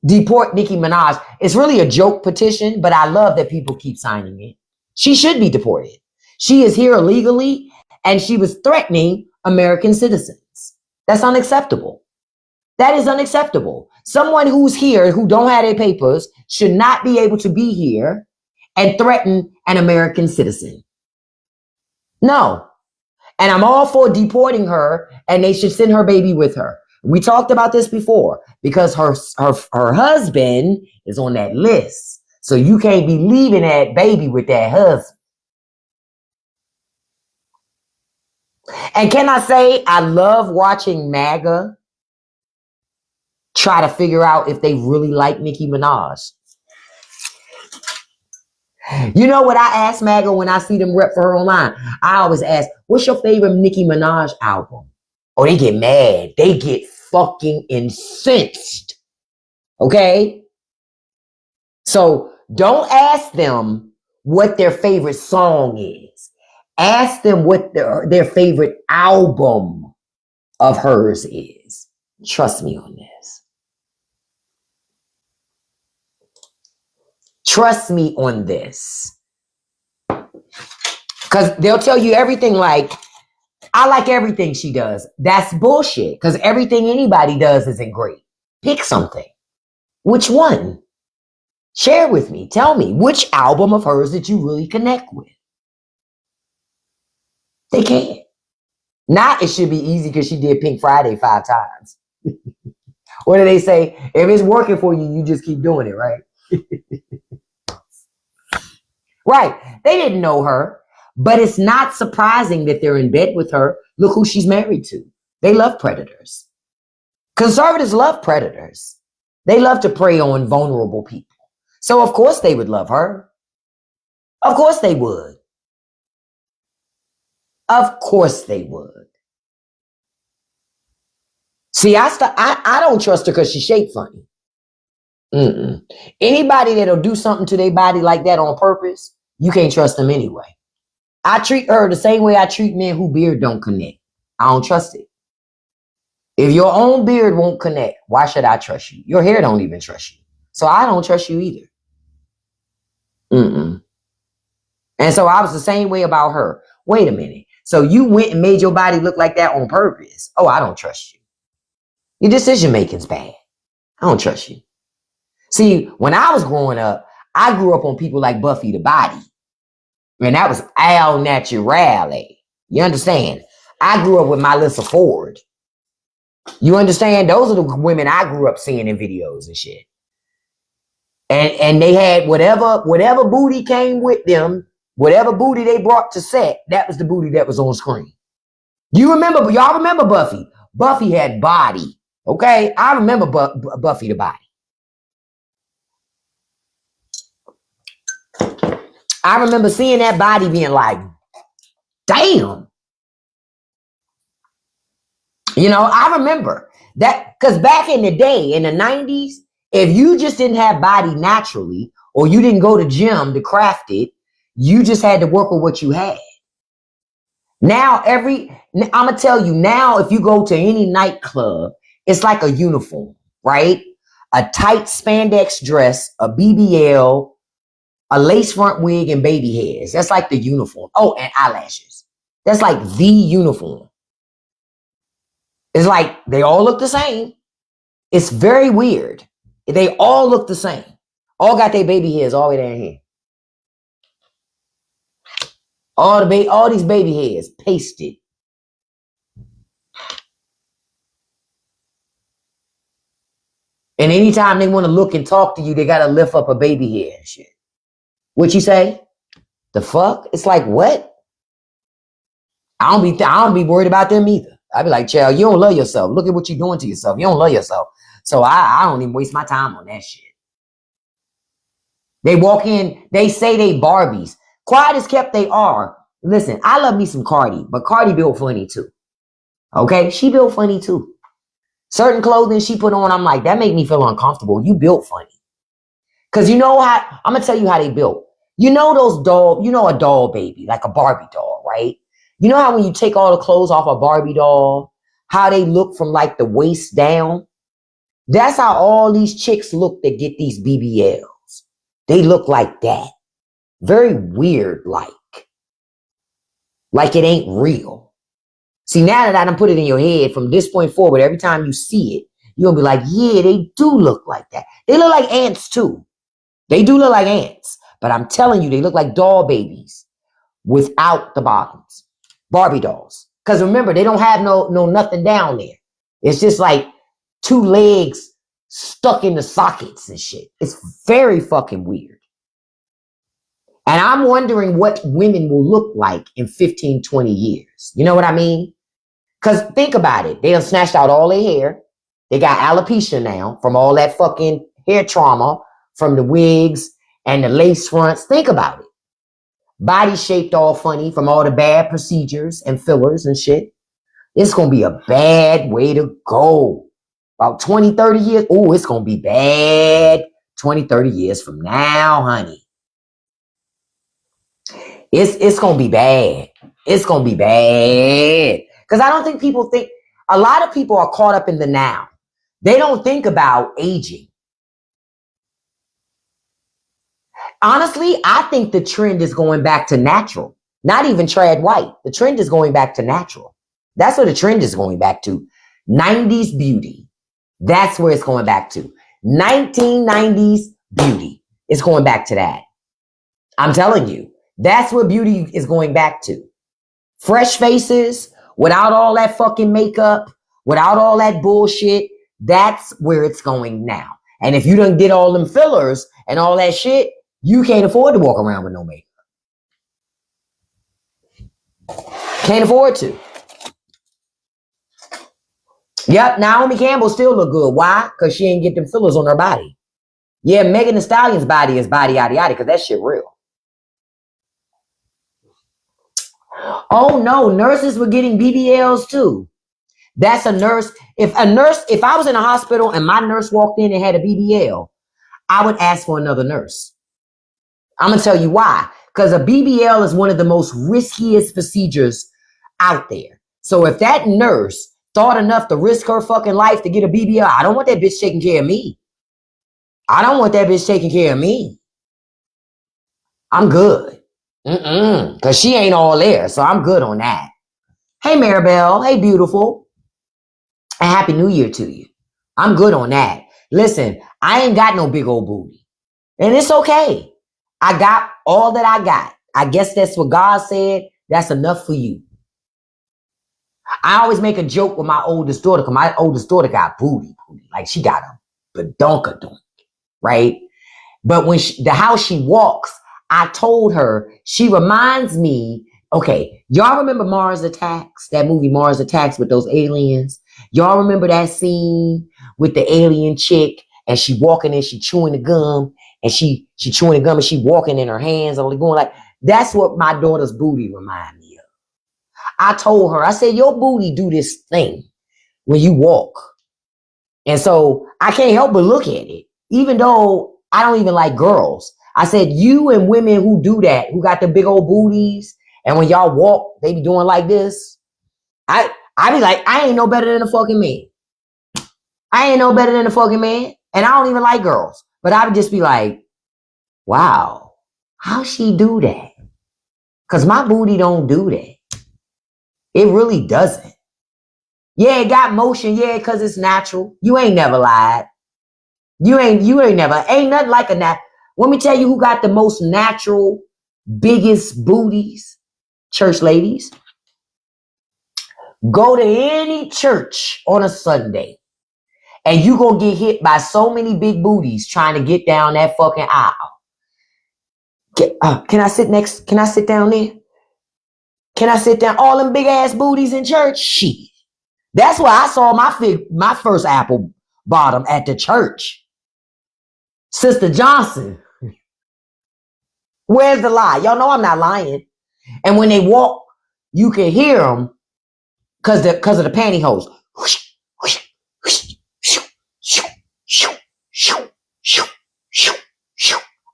deport Nicki Minaj. It's really a joke petition, but I love that people keep signing it. She should be deported. She is here illegally, and she was threatening American citizens. That's unacceptable. That is unacceptable. Someone who's here who don't have their papers should not be able to be here and threaten an American citizen. No. And I'm all for deporting her, and they should send her baby with her. We talked about this before because her husband is on that list. So you can't be leaving that baby with that husband. And can I say, I love watching MAGA try to figure out if they really like Nicki Minaj. You know what I ask MAGA when I see them rep for her online? I always ask, what's your favorite Nicki Minaj album? Oh, they get mad. They get fucking incensed. Okay? So don't ask them what their favorite song is. Ask them what their favorite album of hers is. Trust me on this. Trust me on this. Because they'll tell you everything like, I like everything she does. That's bullshit. Because everything anybody does isn't great. Pick something. Which one? Share with me. Tell me, which album of hers did you really connect with? They can't. Not it should be easy because she did Pink Friday 5 times. What do they say? If it's working for you, you just keep doing it, right? Right. They didn't know her, but it's not surprising that they're in bed with her. Look who she's married to. They love predators. Conservatives love predators. They love to prey on vulnerable people. So of course they would love her. Of course they would. Of course they would. See, I don't trust her because she's shaped funny. Anybody that'll do something to their body like that on purpose, you can't trust them anyway. I treat her the same way I treat men who beard don't connect. I don't trust it. If your own beard won't connect, why should I trust you? Your hair don't even trust you. So I don't trust you either. And so I was the same way about her. Wait a minute. So you went and made your body look like that on purpose. Oh, I don't trust you. Your decision making's bad. I don't trust you. See, when I was growing up, I grew up on people like Buffy the Body. And that was al naturale. You understand? I grew up with Melissa Ford. You understand? Those are the women I grew up seeing in videos and shit. And they had whatever booty came with them, whatever booty they brought to set, that was the booty that was on screen. Y'all remember Buffy? Buffy had body. Okay? I remember Buffy the Body. I remember seeing that body being like, damn. You know, I remember that because back in the day, in the 90s, if you just didn't have body naturally, or you didn't go to gym to craft it, you just had to work with what you had. Now, I'm going to tell you now, if you go to any nightclub, it's like a uniform, right? A tight spandex dress, a BBL, a lace front wig, and baby hairs. That's like the uniform. Oh, and eyelashes. That's like the uniform. It's like they all look the same. It's very weird. They all look the same. All got their baby hairs all the way down here. All these baby hairs pasted. And anytime they want to look and talk to you, they got to lift up a baby hair and shit. What you say? The fuck? It's like, what? I don't be worried about them either. I be like, child, you don't love yourself. Look at what you're doing to yourself. You don't love yourself. So I don't even waste my time on that shit. They walk in, they say they Barbies. Quiet as kept they are. Listen, I love me some Cardi, but Cardi built funny too. Okay? She built funny too. Certain clothing she put on, I'm like, that make me feel uncomfortable. You built funny. Because you know how, I'm going to tell you how they built. You know those a doll baby, like a Barbie doll, right? You know how when you take all the clothes off a Barbie doll, how they look from like the waist down? That's how all these chicks look that get these BBLs. They look like that. Very weird like. Like it ain't real. See, now that I done put it in your head, from this point forward, every time you see it, you're going to be like, yeah, they do look like that. They look like ants too. They do look like ants. But I'm telling you, they look like doll babies without the bottoms. Barbie dolls. Because remember, they don't have no nothing down there. It's just like 2 legs stuck in the sockets and shit. It's very fucking weird. And I'm wondering what women will look like in 15, 20 years. You know what I mean? Because think about it. They have snatched out all their hair. They got alopecia now from all that fucking hair trauma from the wigs and the lace fronts. Think about it. Body shaped all funny from all the bad procedures and fillers and shit. It's going to be a bad way to go. About 20, 30 years. Oh, it's going to be bad 20, 30 years from now, honey. It's going to be bad. It's going to be bad. Because I don't think people think, A lot of people are caught up in the now. They don't think about aging. Honestly, I think the trend is going back to natural. Not even trad white. The trend is going back to natural. That's where the trend is going back to. 90s beauty. That's where it's going back to. 1990s beauty. It's going back to that. I'm telling you, that's where beauty is going back to. Fresh faces, without all that fucking makeup, without all that bullshit. That's where it's going now. And if you done did all them fillers and all that shit, you can't afford to walk around with no makeup. Can't afford to. Yep, Naomi Campbell still look good. Why? Because she ain't get them fillers on her body. Yeah, Megan Thee Stallion's body is body yada yada because that shit real. Oh no, nurses were getting BBLs too. That's a nurse. If I was in a hospital and my nurse walked in and had a BBL, I would ask for another nurse. I'm going to tell you why. Because a BBL is one of the most riskiest procedures out there. So if that nurse thought enough to risk her fucking life to get a BBL, I don't want that bitch taking care of me. I don't want that bitch taking care of me. I'm good. Because she ain't all there. So I'm good on that. Hey, Maribel. Hey, beautiful. And Happy New Year to you. I'm good on that. Listen, I ain't got no big old booty. And it's okay. I got all that I got. I guess that's what God said. That's enough for you. I always make a joke with my oldest daughter because my oldest daughter got booty. Like she got a badonkadonk, right? But when how she walks, I told her, she reminds me, okay, y'all remember Mars Attacks? That movie Mars Attacks with those aliens? Y'all remember that scene with the alien chick and she walking in, she chewing the gum and she chewing the gum and she walking in her hands and going like, that's what my daughter's booty remind me of. I told her, I said, your booty do this thing when you walk. And so I can't help but look at it, even though I don't even like girls. I said, you and women who do that, who got the big old booties, and when y'all walk, they be doing like this. I be like, I ain't no better than a fucking man. I ain't no better than a fucking man. And I don't even like girls. But I would just be like, wow, how she do that? Because my booty don't do that. It really doesn't. Yeah, it got motion. Yeah, because it's natural. You ain't never lied. You ain't never. Ain't nothing like a nat. Let me tell you who got the most natural, biggest booties. Church ladies. Go to any church on a Sunday and you gonna get hit by so many big booties trying to get down that fucking aisle. Can I sit next? Can I sit down there? Can I sit down? All them big ass booties in church? Shit. That's why I saw my first apple bottom at the church. Sister Johnson. Where's the lie? Y'all know I'm not lying. And when they walk, you can hear them because of the pantyhose.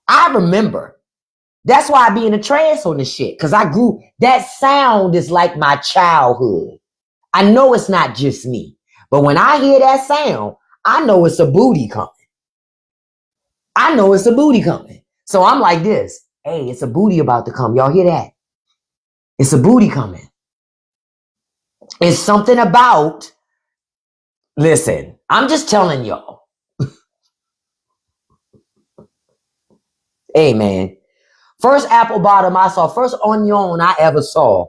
I remember. That's why I be in a trance on this shit. Because I grew. That sound is like my childhood. I know it's not just me. But when I hear that sound, I know it's a booty coming. I know it's a booty coming. So I'm like this. Hey, it's a booty about to come. Y'all hear that? It's a booty coming. It's something about, listen, I'm just telling y'all. Hey, man. First apple bottom I saw, first onion I ever saw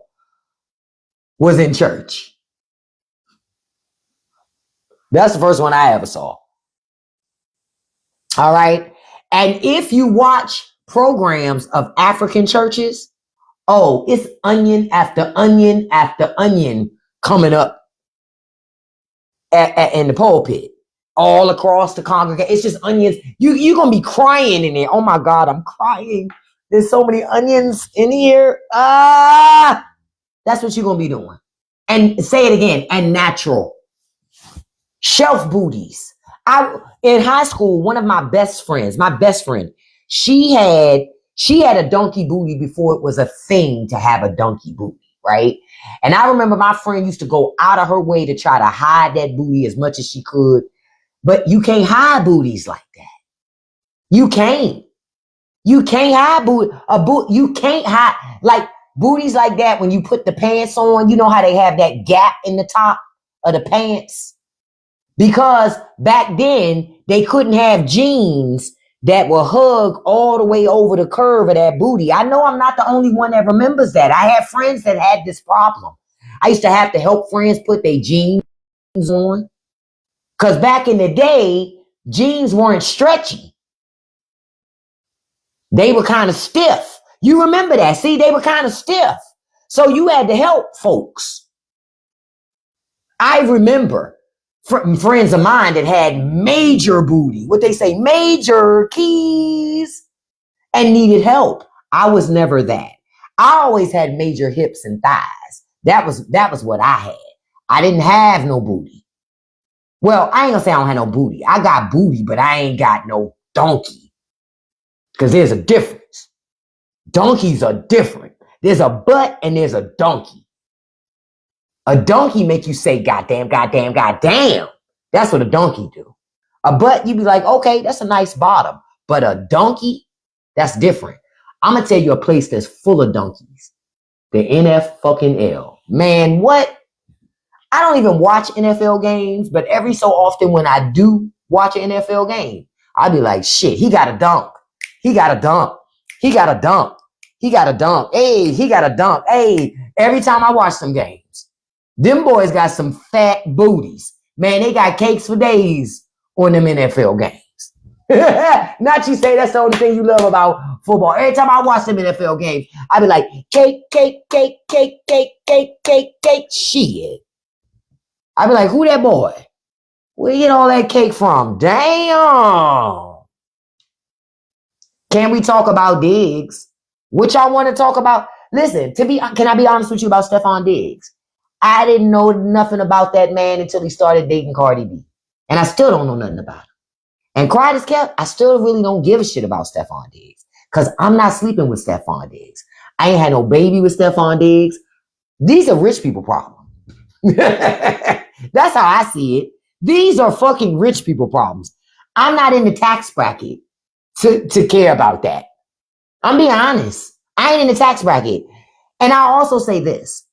was in church. That's the first one I ever saw. All right. And if you watch programs of African churches, oh, it's onion after onion after onion coming up in the pulpit, all across the congregation. It's just onions. You're going to be crying in there. Oh my God, I'm crying. There's so many onions in here. That's what you're going to be doing. And say it again, and natural. Shelf booties. In high school, one of my best friend, she had a donkey booty before it was a thing to have a donkey booty. right? And I remember my friend used to go out of her way to try to hide that booty as much as she could. But you can't hide booties like that. You can't. You can't hide booty. You can't hide like booties like that when you put the pants on. You know how they have that gap in the top of the pants? Because back then they couldn't have jeans that will hug all the way over the curve of that booty. I know I'm not the only one that remembers that. I have friends that had this problem. I used to have to help friends put their jeans on. Because back in the day, jeans weren't stretchy. They were kind of stiff. You remember that. See, they were kind of stiff. So you had to help folks. I remember friends of mine that had major booty, what they say, major keys, and needed help. I was never that. I always had major hips and thighs. That was what I had. I didn't have no booty. Well, I ain't gonna say I don't have no booty. I got booty, but I ain't got no donkey. Because there's a difference. Donkeys are different. There's a butt and there's a donkey. A donkey make you say, goddamn, goddamn, goddamn. That's what a donkey do. A butt, you be like, okay, that's a nice bottom. But a donkey, that's different. I'm going to tell you a place that's full of donkeys. The NFL. Man, what? I don't even watch NFL games, but every so often when I do watch an NFL game, I'll be like, shit, he got a dunk. He got a dunk. He got a dunk. He got a dunk. Hey, he got a dunk. Hey, every time I watch some games, them boys got some fat booties. Man, they got cakes for days on them NFL games. Not you say that's the only thing you love about football. Every time I watch them NFL games, I be like, cake, cake, cake, cake, cake, cake, cake, cake, shit. I be like, who that boy? Where you get all that cake from? Damn. Can we talk about Diggs? What y'all want to talk about? Listen, can I be honest with you about Stephon Diggs? I didn't know nothing about that man until he started dating Cardi B. And I still don't know nothing about him. And quiet as kept, I still really don't give a shit about Stephon Diggs. Because I'm not sleeping with Stephon Diggs. I ain't had no baby with Stephon Diggs. These are rich people problems. That's how I see it. These are fucking rich people problems. I'm not in the tax bracket to care about that. I'm being honest. I ain't in the tax bracket. And I'll also say this.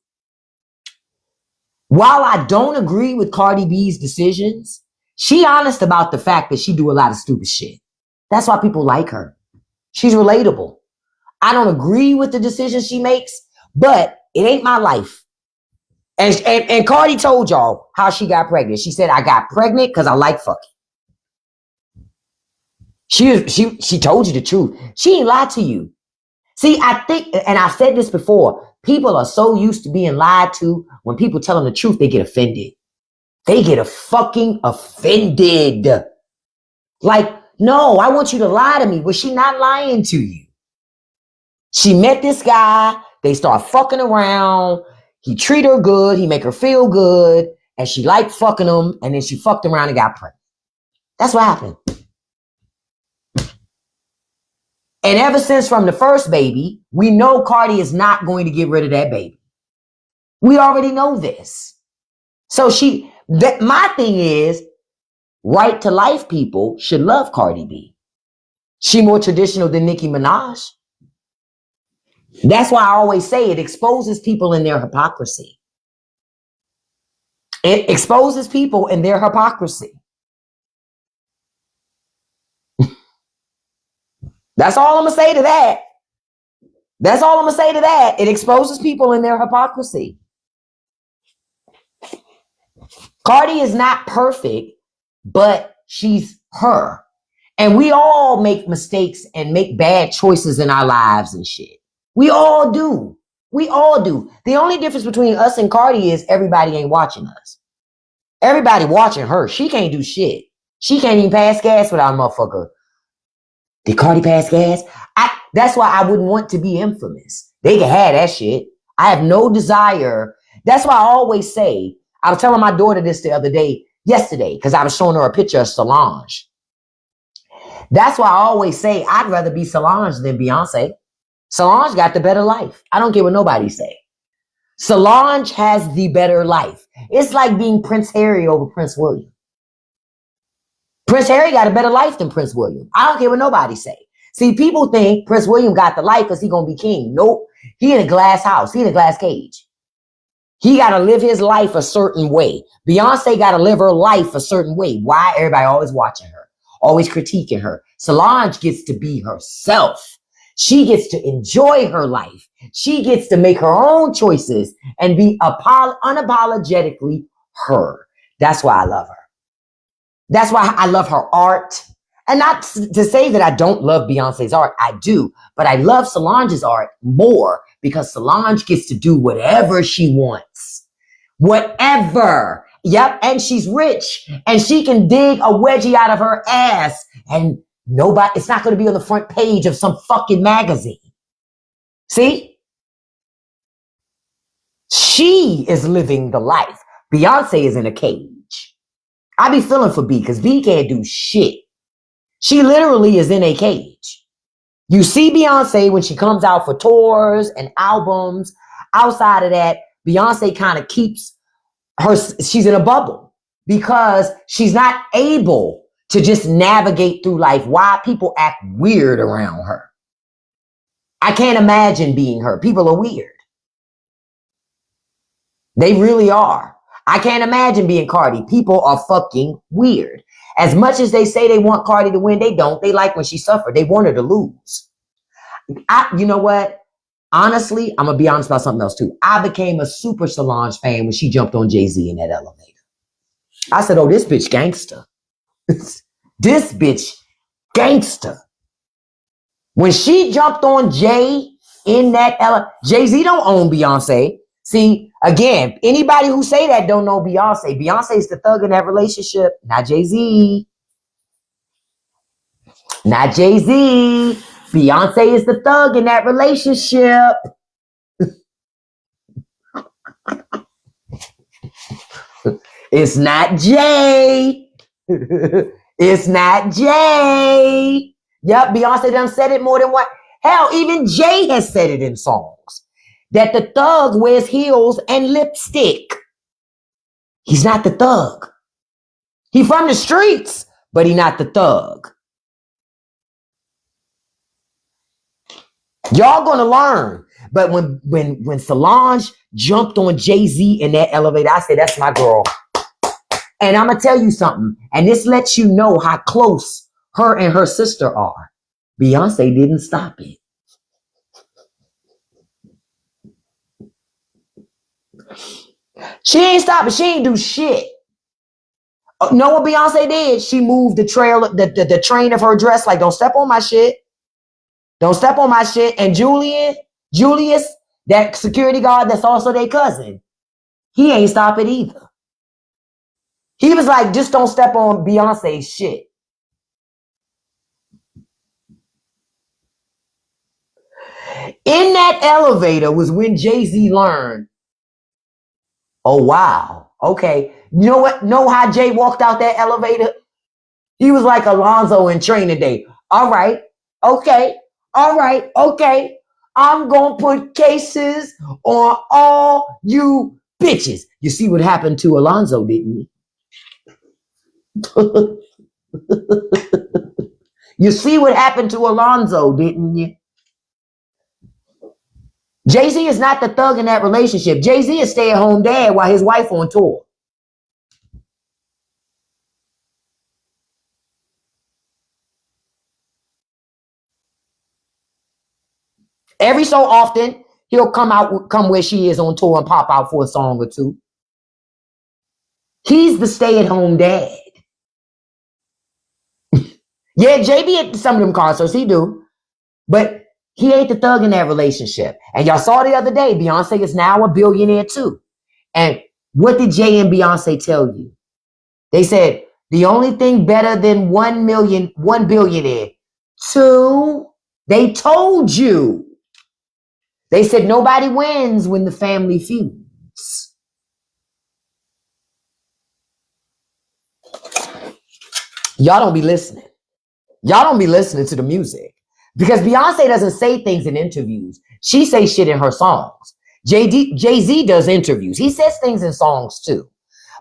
While I don't agree with Cardi B's decisions, she honest about the fact that she do a lot of stupid shit. That's why people like her. She's relatable. I don't agree with the decisions she makes, but it ain't my life. And Cardi told y'all how she got pregnant. She said, I got pregnant because I like fucking. She told you the truth. She ain't lied to you. See, I think, and I've said this before, people are so used to being lied to. When people tell them the truth, they get offended. They get fucking offended. Like, no, I want you to lie to me. Was she not lying to you? She met this guy. They start fucking around. He treat her good. He make her feel good. And she liked fucking him. And then she fucked around and got pregnant. That's what happened. And ever since from the first baby, we know Cardi is not going to get rid of that baby. We already know this. So my thing is, right to life people should love Cardi B. She more traditional than Nicki Minaj. That's why I always say it exposes people in their hypocrisy. It exposes people in their hypocrisy. That's all I'm going to say to that. That's all I'm going to say to that. It exposes people in their hypocrisy. Cardi is not perfect, but she's her. And we all make mistakes and make bad choices in our lives and shit. We all do. We all do. The only difference between us and Cardi is everybody ain't watching us. Everybody watching her. She can't do shit. She can't even pass gas without a motherfucker. Did Cardi pass gas? That's why I wouldn't want to be infamous. They can have that shit. I have no desire. That's why I always say, I was telling my daughter this the other day, yesterday, because I was showing her a picture of Solange. That's why I always say, I'd rather be Solange than Beyonce. Solange got the better life. I don't care what nobody say. Solange has the better life. It's like being Prince Harry over Prince William. Prince Harry got a better life than Prince William. I don't care what nobody say. See, people think Prince William got the life because he gonna be king. Nope. He in a glass house. He in a glass cage. He got to live his life a certain way. Beyonce got to live her life a certain way. Why? Everybody always watching her, always critiquing her. Solange gets to be herself. She gets to enjoy her life. She gets to make her own choices and be unapologetically her. That's why I love her. That's why I love her art. And not to say that I don't love Beyonce's art. I do. But I love Solange's art more because Solange gets to do whatever she wants. Whatever. Yep. And she's rich. And she can dig a wedgie out of her ass. And nobody, it's not going to be on the front page of some fucking magazine. See? She is living the life. Beyonce is in a cage. I be feeling for B because B can't do shit. She literally is in a cage. You see Beyonce when she comes out for tours and albums. Outside of that, Beyonce kind of keeps her, she's in a bubble because she's not able to just navigate through life. Why people act weird around her. I can't imagine being her. People are weird. They really are. I can't imagine being Cardi. People are fucking weird. As much as they say they want Cardi to win, they don't. They like when she suffered. They want her to lose. You know what? Honestly, I'm going to be honest about something else too. I became a super Solange fan when she jumped on Jay-Z in that elevator. I said, oh, this bitch gangster. This bitch gangster. When she jumped on Jay in that elevator, Jay-Z don't own Beyonce. See, again, anybody who say that don't know Beyonce. Beyonce's the thug in that relationship, not Jay-Z. Not Jay-Z. Beyonce is the thug in that relationship. It's not Jay. It's not Jay. Yep, Beyonce done said it more than one. Hell, even Jay has said it in songs. That the thug wears heels and lipstick. He's not the thug. He from the streets, but he not the thug. Y'all gonna learn. But when Solange jumped on Jay-Z in that elevator, I said, that's my girl. And I'm gonna tell you something. And this lets you know how close her and her sister are. Beyonce didn't stop it. She ain't stopping. She ain't do shit. Know what Beyonce did? She moved the train of her dress. Like, don't step on my shit. Don't step on my shit. And Julius, that security guard that's also their cousin, he ain't stop it either. He was like, just don't step on Beyonce's shit. In that elevator was when Jay-Z learned, oh, wow. Okay. You know what? Know how Jay walked out that elevator? He was like Alonzo in Training Day. All right. Okay. All right. Okay. I'm going to put cases on all you bitches. You see what happened to Alonzo, didn't you? You see what happened to Alonzo, didn't you? Jay-Z is not the thug in that relationship. Jay-Z is stay-at-home dad while his wife on tour. Every so often, he'll come where she is on tour and pop out for a song or two. He's the stay-at-home dad. Yeah, JB at some of them concerts, he do. But he ain't the thug in that relationship. And y'all saw the other day, Beyonce is now a billionaire too. And what did Jay and Beyonce tell you? They said, the only thing better than 1 billionaire. 2, they told you. They said nobody wins when the family feuds. Y'all don't be listening. Y'all don't be listening to the music. Because Beyonce doesn't say things in interviews. She says shit in her songs. Jay-Z does interviews. He says things in songs too.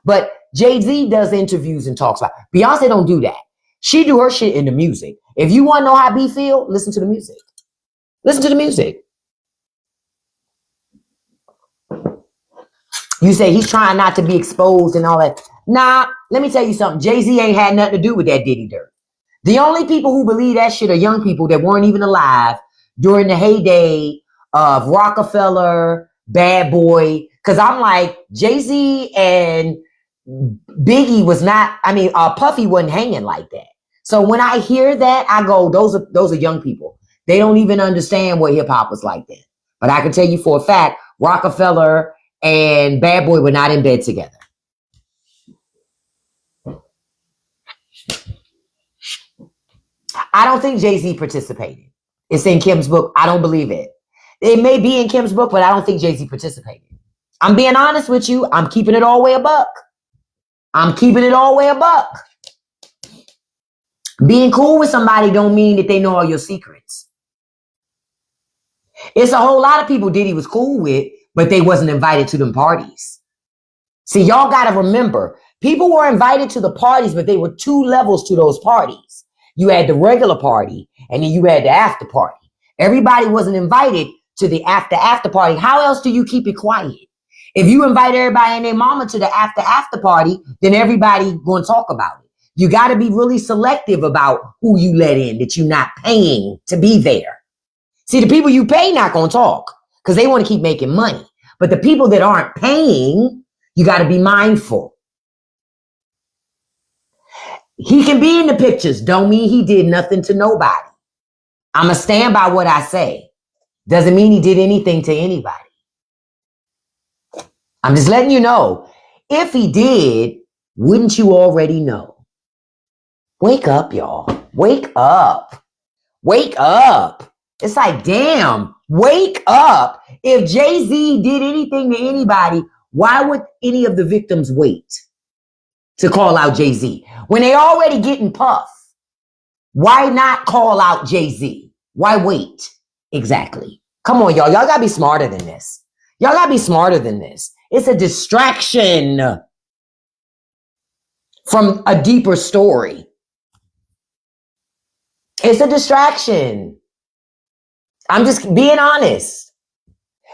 But Jay-Z does interviews and talks about it. Beyonce don't do that. She do her shit in the music. If you want to know how B feel, listen to the music. Listen to the music. You say he's trying not to be exposed and all that. Nah, let me tell you something. Jay-Z ain't had nothing to do with that Diddy dirt. The only people who believe that shit are young people that weren't even alive during the heyday of Rockefeller, Bad Boy. Because I'm like, Jay-Z and Biggie was not, Puffy wasn't hanging like that. So when I hear that, I go, those are young people. They don't even understand what hip hop was like then. But I can tell you for a fact, Rockefeller and Bad Boy were not in bed together. I don't think Jay-Z participated. It's in Kim's book. I don't believe it. It may be in Kim's book, but I don't think Jay-Z participated. I'm being honest with you. I'm keeping it all the way a buck. I'm keeping it all the way a buck. Being cool with somebody don't mean that they know all your secrets. It's a whole lot of people Diddy was cool with, but they wasn't invited to them parties. See, y'all got to remember, people were invited to the parties, but they were two levels to those parties. You had the regular party, and then you had the after party. Everybody wasn't invited to the after party. How else do you keep it quiet? If you invite everybody and their mama to the after party, then everybody going to talk about it. You got to be really selective about who you let in, that you're not paying to be there. See, the people you pay not going to talk because they want to keep making money. But the people that aren't paying, you got to be mindful. He can be in the pictures. Don't mean he did nothing to nobody. I'm going to stand by what I say. Doesn't mean he did anything to anybody. I'm just letting you know. If he did, wouldn't you already know? Wake up, y'all. Wake up. Wake up. It's like, damn, wake up. If Jay-Z did anything to anybody, why would any of the victims wait to call out Jay-Z? When they already getting puffed, why not call out Jay-Z? Why wait? Exactly. Come on, y'all. Y'all got to be smarter than this. Y'all got to be smarter than this. It's a distraction from a deeper story. It's a distraction. I'm just being honest.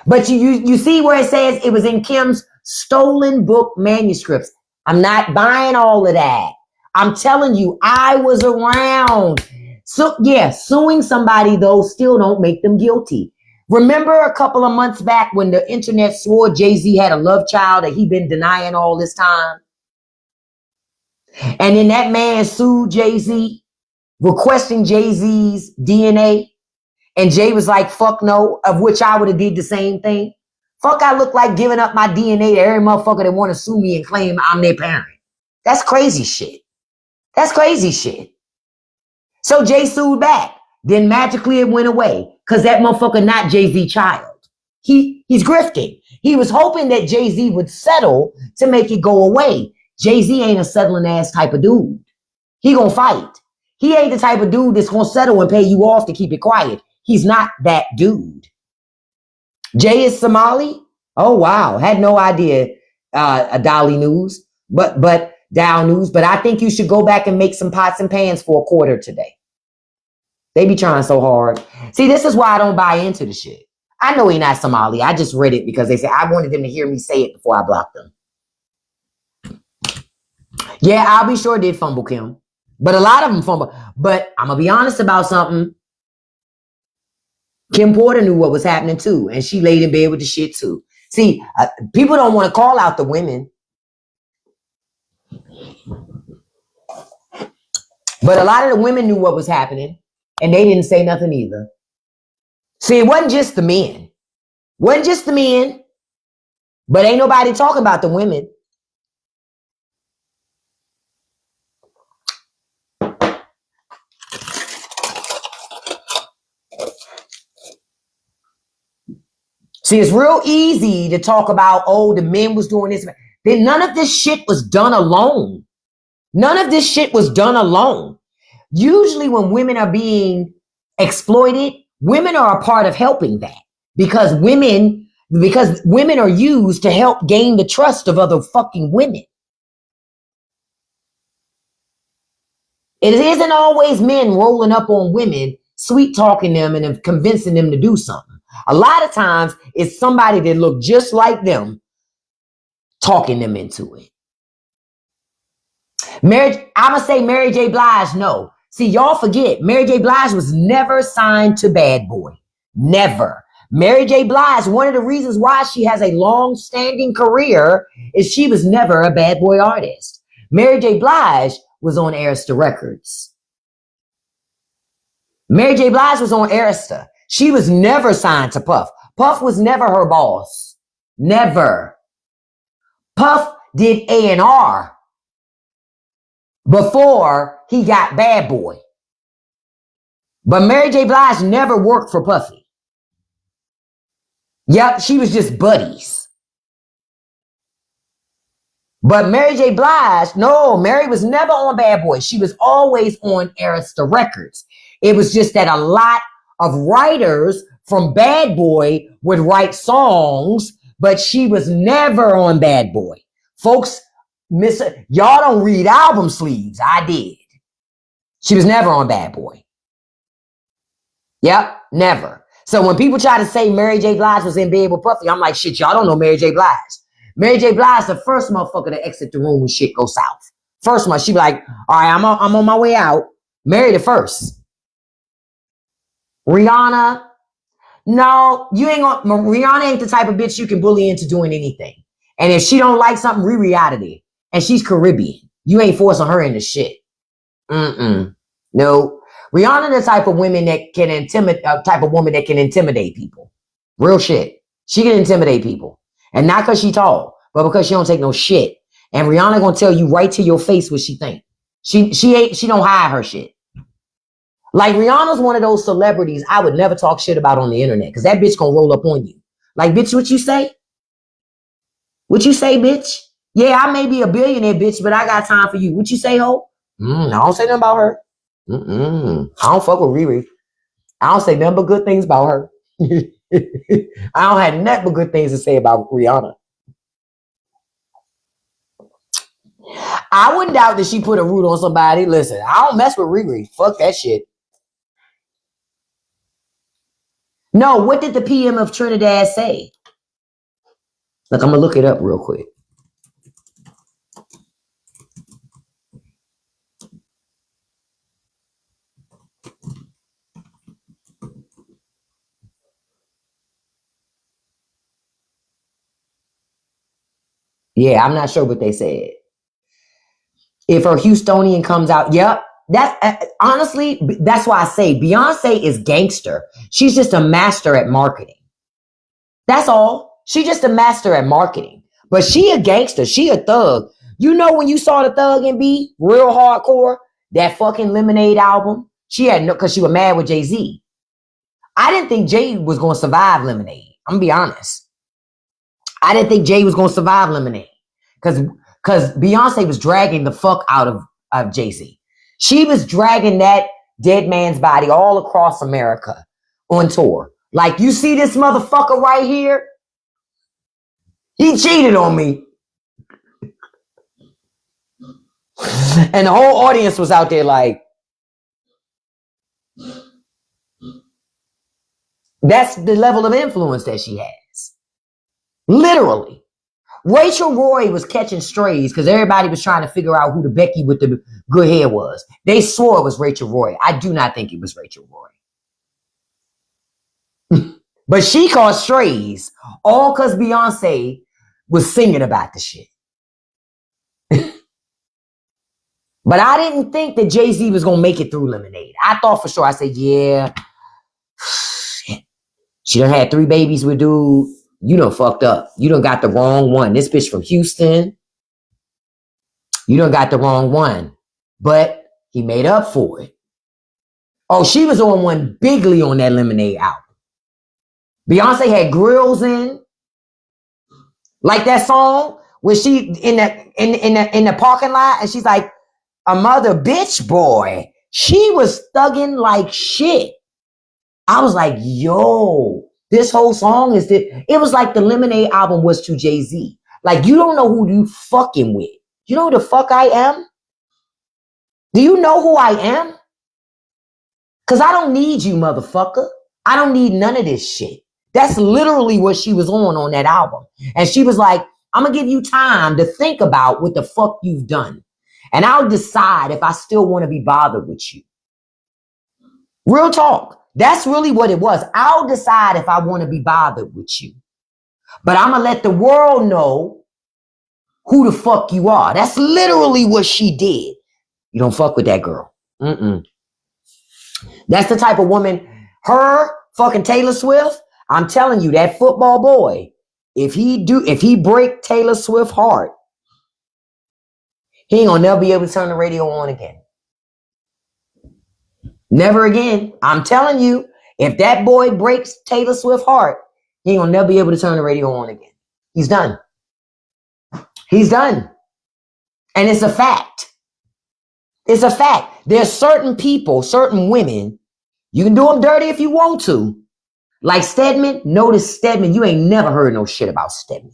But you see where it says it was in Kim's stolen book manuscripts. I'm not buying all of that. I'm telling you, I was around. So yeah, suing somebody though still don't make them guilty. Remember a couple of months back when the internet swore Jay-Z had a love child that he'd been denying all this time? And then that man sued Jay-Z, requesting Jay-Z's DNA. And Jay was like, fuck no, of which I would have did the same thing. Fuck, I look like giving up my DNA to every motherfucker that want to sue me and claim I'm their parent. That's crazy shit. That's crazy shit. So Jay sued back. Then magically it went away because that motherfucker not Jay-Z child. He's grifting. He was hoping that Jay-Z would settle to make it go away. Jay-Z ain't a settling ass type of dude. He gonna fight. He ain't the type of dude that's gonna settle and pay you off to keep it quiet. He's not that dude. Jay is Somali. Oh wow, had no idea. A Dolly News, but Dow News. But I think you should go back and make some pots and pans for a quarter today. They be trying so hard. See, this is why I don't buy into the shit. I know he not Somali. I just read it because they said I wanted them to hear me say it before I blocked them. Yeah, I'll be sure did fumble Kim, but a lot of them fumble. But I'm gonna be honest about something. Kim Porter knew what was happening too, and she laid in bed with the shit too. See, people don't want to call out the women, but a lot of the women knew what was happening, and they didn't say nothing either. See, it wasn't just the men. Wasn't just the men, but ain't nobody talking about the women. See, it's real easy to talk about, oh, the men was doing this. Then none of this shit was done alone. None of this shit was done alone. Usually when women are being exploited, women are a part of helping that because women Because women are used to help gain the trust of other fucking women. It isn't always men rolling up on women, sweet talking them and convincing them to do something. A lot of times it's somebody that look just like them talking them into it. I'ma say Mary J. Blige, no. See, y'all forget, Mary J. Blige was never signed to Bad Boy. Never. Mary J. Blige, one of the reasons why she has a long-standing career is she was never a Bad Boy artist. Mary J. Blige was on Arista Records. Mary J. Blige was on Arista. She was never signed to Puff. Puff was never her boss. Never. Puff did A&R before he got Bad Boy. But Mary J. Blige never worked for Puffy. Yep, she was just buddies. But Mary J. Blige, no, Mary was never on Bad Boy. She was always on Arista Records. It was just that a lot of writers from Bad Boy would write songs, but she was never on Bad Boy. Folks, y'all don't read album sleeves. I did. She was never on Bad Boy. Yep, never. So when people try to say Mary J. Blige was in bed with Puffy, I'm like, shit, y'all don't know Mary J. Blige. Mary J. Blige, the first motherfucker to exit the room when shit goes south. First one, she be like, all right, I'm on my way out. Mary the first. Rihanna, no, Rihanna ain't the type of bitch you can bully into doing anything. And if she don't like something, Riri out of there. And she's Caribbean. You ain't forcing her into shit. No. Rihanna the type of woman that can intimidate people. Real shit. She can intimidate people. And not because she tall, but because she don't take no shit. And Rihanna gonna tell you right to your face what she think. She don't hide her shit. Like Rihanna's one of those celebrities I would never talk shit about on the internet because that bitch gonna roll up on you. Like, bitch, what you say? What you say, bitch? Yeah, I may be a billionaire, bitch, but I got time for you. What you say, ho? I don't say nothing about her. I don't fuck with Riri. I don't say nothing but good things about her. I don't have nothing but good things to say about Rihanna. I wouldn't doubt that she put a root on somebody. Listen, I don't mess with Riri. Fuck that shit. No, what did the PM of Trinidad say? Look, I'm going to look it up real quick. Yeah, I'm not sure what they said. If her Houstonian comes out, yep. Honestly, that's why I say Beyonce is gangster. She's just a master at marketing. That's all. She's just a master at marketing. But she a gangster. She a thug. You know when you saw the Thug and B, real hardcore, that fucking Lemonade album? She had no, because she was mad with Jay-Z. I didn't think Jay was going to survive Lemonade. I'm going to be honest. I didn't think Jay was going to survive Lemonade. Because Beyonce was dragging the fuck out of Jay-Z. She was dragging that dead man's body all across America on tour. Like, you see this motherfucker right here? He cheated on me. And the whole audience was out there like, that's the level of influence that she has. Literally. Rachel Roy was catching strays because everybody was trying to figure out who the Becky with the good hair was. They swore it was Rachel Roy. I do not think it was Rachel Roy. But she caught strays all because Beyonce was singing about the shit. But I didn't think that Jay-Z was going to make it through Lemonade. I thought for sure. I said, yeah. She done had 3 babies with dude. You done fucked up. You done got the wrong one. This bitch from Houston. You done got the wrong one. But he made up for it. Oh, she was on one bigly on that Lemonade album. Beyonce had grills in. Like that song where she in the parking lot and she's like, a mother bitch boy. She was thugging like shit. I was like, yo, This whole song is that it was like the Lemonade album was to Jay-Z. Like, you don't know who you fucking with. You know who the fuck I am? Do you know who I am? Because I don't need you, motherfucker. I don't need none of this shit. That's literally what she was on that album. And she was like, I'm going to give you time to think about what the fuck you've done. And I'll decide if I still want to be bothered with you. Real talk. That's really what it was. I'll decide if I want to be bothered with you. But I'm going to let the world know who the fuck you are. That's literally what she did. You don't fuck with that girl. That's the type of woman, her fucking Taylor Swift. I'm telling you, that football boy, if he break Taylor Swift's heart, he ain't gonna never be able to turn the radio on again. Never again. I'm telling you, if that boy breaks Taylor Swift's heart, he ain't gonna never be able to turn the radio on again. He's done. He's done. And it's a fact. It's a fact. There's certain people, certain women, you can do them dirty if you want to. Like Stedman, notice Stedman, you ain't never heard no shit about Stedman.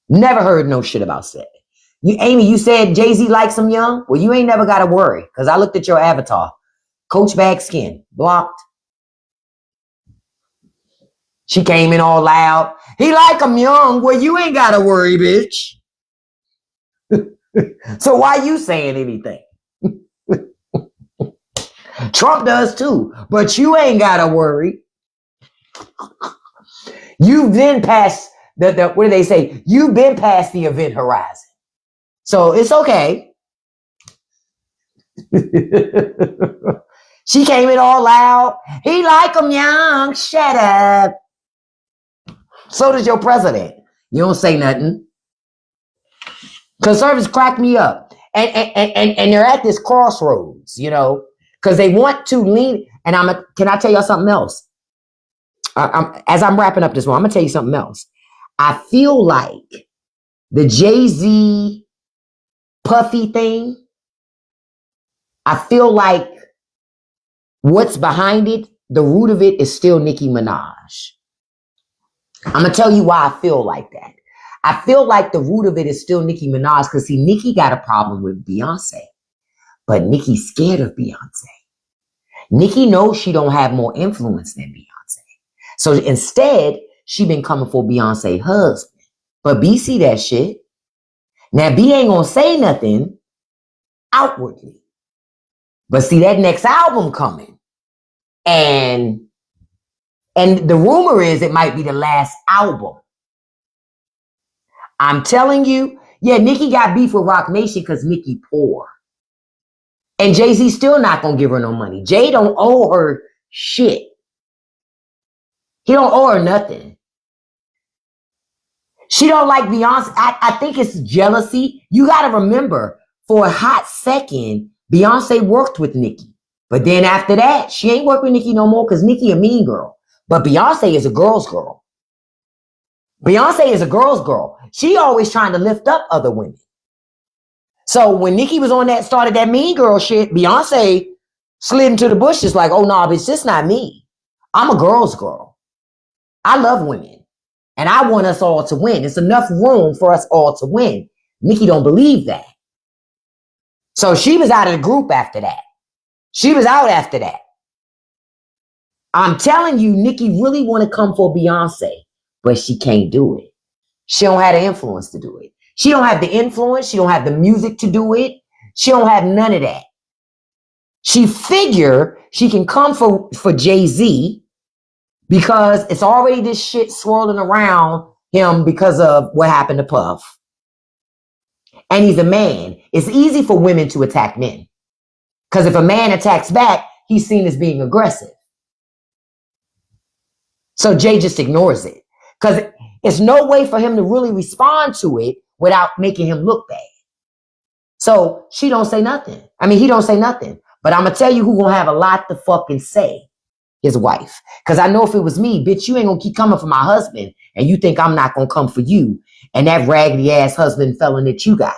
Never heard no shit about Stedman. Amy, you said Jay-Z likes him young? Well, you ain't never got to worry, because I looked at your avatar. Coach bag skin, blocked. She came in all loud. He like him young. Well, you ain't got to worry, bitch. So why you saying anything? Trump does too, but you ain't got to worry. You've been past what do they say? You've been past the event horizon. So it's okay. She came in all loud. He like him young. Shut up. So does your president. You don't say nothing. Conservatives crack me up. And they're at this crossroads, you know, because they want to lean. And can I tell y'all something else? As I'm wrapping up this one, I'm going to tell you something else. I feel like the Jay-Z Puffy thing, I feel like what's behind it, the root of it is still Nicki Minaj. I'm going to tell you why I feel like that. I feel like the root of it is still Nicki Minaj because, see, Nicki got a problem with Beyonce, but Nicki's scared of Beyonce. Nicki knows she don't have more influence than Beyonce. So instead, she been coming for Beyonce's husband. But B see that shit. Now, B ain't gonna say nothing outwardly. But see that next album coming. And the rumor is it might be the last album. I'm telling you, yeah, Nicki got beef with Roc Nation because Nicki poor. And Jay-Z still not gonna give her no money. Jay don't owe her shit. He don't owe her nothing. She don't like Beyonce. I think it's jealousy. You got to remember, for a hot second, Beyonce worked with Nicki. But then after that, she ain't working with Nicki no more because Nicki a mean girl. But Beyonce is a girl's girl. Beyonce is a girl's girl. She always trying to lift up other women. So when Nicki was on that, started that mean girl shit, Beyonce slid into the bushes like, oh, no, bitch, this not me. I'm a girl's girl. I love women. And I want us all to win. It's enough room for us all to win. Nicki don't believe that. So she was out of the group after that. She was out after that. I'm telling you, Nicki really want to come for Beyonce, but she can't do it. She don't have the influence to do it. She don't have the influence. She don't have the music to do it. She don't have none of that. She figure she can come for Jay-Z because it's already this shit swirling around him because of what happened to Puff. And he's a man. It's easy for women to attack men. Because if a man attacks back, he's seen as being aggressive. So Jay just ignores it. Because it's no way for him to really respond to it without making him look bad. So she don't say nothing. I mean, he don't say nothing. But I'm going to tell you who going to have a lot to fucking say. His wife. Because I know if it was me, bitch, you ain't going to keep coming for my husband. And you think I'm not going to come for you. And that raggedy ass husband felon that you got.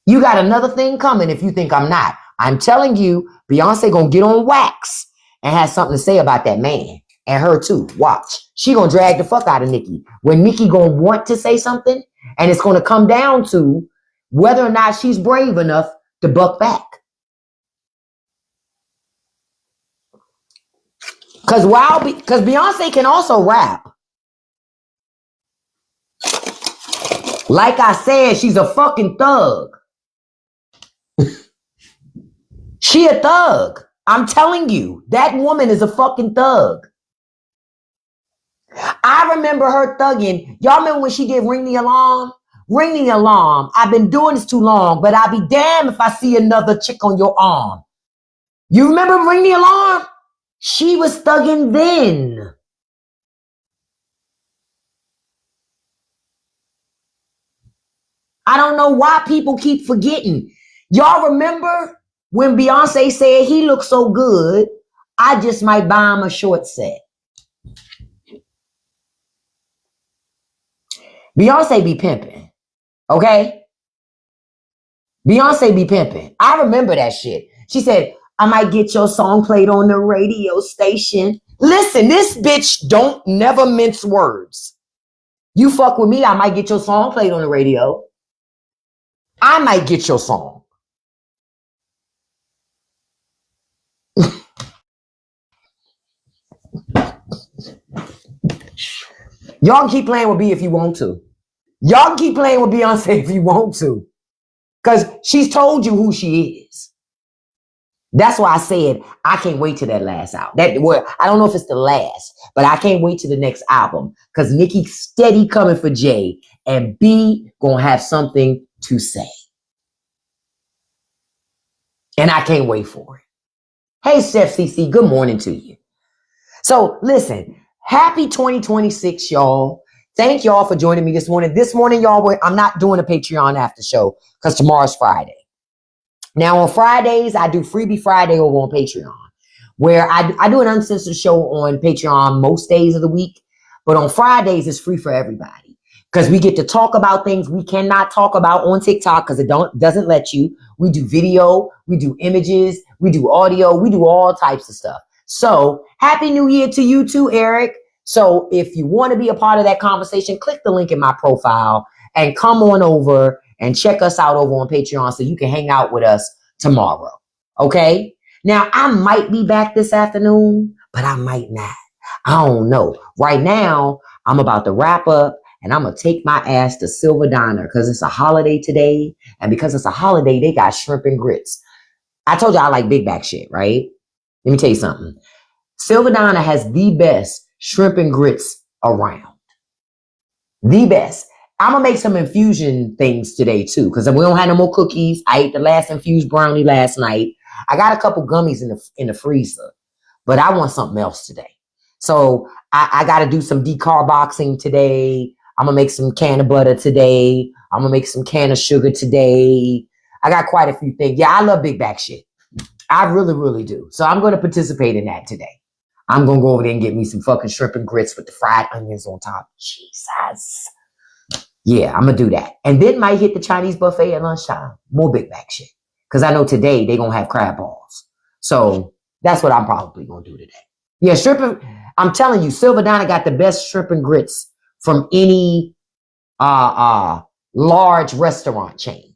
You got another thing coming if you think I'm not. I'm telling you, Beyonce going to get on wax and have something to say about that man. and her too. Watch. She gonna drag the fuck out of Nikki. When Nikki gonna want to say something, and it's gonna come down to whether or not she's brave enough to buck back. Because Beyonce can also rap. Like I said, she's a fucking thug. She a thug. I'm telling you, that woman is a fucking thug. I remember her thugging. Y'all remember when she did Ring the Alarm? Ring the Alarm. I've been doing this too long, but I'll be damned if I see another chick on your arm. You remember Ring the Alarm? She was thugging then. I don't know why people keep forgetting. Y'all remember when Beyonce said he looks so good, I just might buy him a short set. Beyonce be pimping, okay? Beyonce be pimping. I remember that shit. She said, I might get your song played on the radio station. Listen, this bitch don't never mince words. You fuck with me, I might get your song played on the radio. I might get your song. Y'all can keep playing with B if you want to. Y'all can keep playing with Beyonce if you want to. Because she's told you who she is. That's why I said I can't wait till that last album. I don't know if it's the last, but I can't wait till the next album. Because Nicki's steady coming for Jay. And B gonna have something to say. And I can't wait for it. Hey, Chef CC, good morning to you. So listen, happy 2026, y'all. Thank y'all for joining me this morning. This morning, y'all, I'm not doing a Patreon after show because tomorrow's Friday. Now, on Fridays, I do Freebie Friday over on Patreon, where I do an uncensored show on Patreon most days of the week. But on Fridays, it's free for everybody because we get to talk about things we cannot talk about on TikTok because it doesn't let you. We do video, we do images, we do audio, we do all types of stuff. So happy New Year to you too, Eric. So if you want to be a part of that conversation, click the link in my profile and come on over and check us out over on Patreon so you can hang out with us tomorrow. Okay? Now, I might be back this afternoon, but I might not. I don't know. Right now, I'm about to wrap up and I'm going to take my ass to Silver Diner because it's a holiday today. And because it's a holiday, they got shrimp and grits. I told you I like big back shit, right? Let me tell you something. Silver Diner has the best shrimp and grits around. The best. I'm going to make some infusion things today too because we don't have no more cookies. I ate the last infused brownie last night. I got a couple gummies in the freezer, but I want something else today. So I got to do some decarboxing today. I'm going to make some can of butter today. I'm going to make some can of sugar today. I got quite a few things. Yeah, I love big back shit. I really, really do. So I'm going to participate in that today. I'm going to go over there and get me some fucking shrimp and grits with the fried onions on top. Jesus. Yeah, I'm going to do that. And then might hit the Chinese buffet at lunchtime. More big back shit. Because I know today they're going to have crab balls. So that's what I'm probably going to do today. Yeah, I'm telling you, Silver Diner got the best shrimp and grits from any large restaurant chain.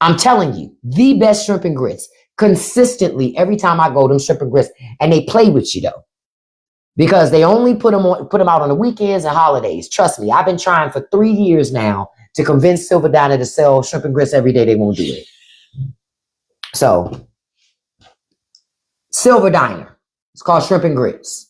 I'm telling you, the best shrimp and grits. Consistently, every time I go, them shrimp and grits. And they play with you, though. Because they only put them out on the weekends and holidays. Trust me, I've been trying for 3 years now to convince Silver Diner to sell shrimp and grits every day. They won't do it. So, Silver Diner. It's called Shrimp and Grits.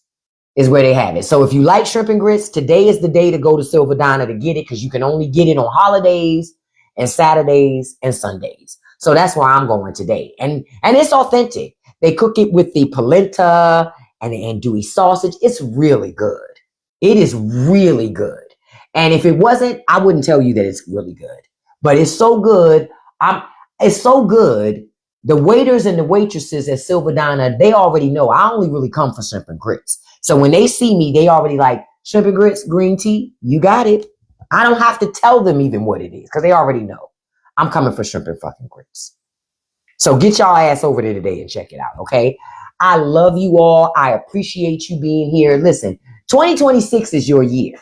Is where they have it. So if you like shrimp and grits, today is the day to go to Silver Diner to get it because you can only get it on holidays and Saturdays and Sundays. So that's why I'm going today. And it's authentic. They cook it with the polenta and the andouille sausage. It's really good. It is really good. And if it wasn't, I wouldn't tell you that it's really good. But it's so good. It's so good. The waiters and the waitresses at Silver Diner, they already know I only really come for shrimp and grits. So when they see me, they already like shrimp and grits, green tea. You got it. I don't have to tell them even what it is because they already know. I'm coming for shrimp and fucking grits. So get y'all ass over there today and check it out, okay? I love you all. I appreciate you being here. Listen, 2026 is your year.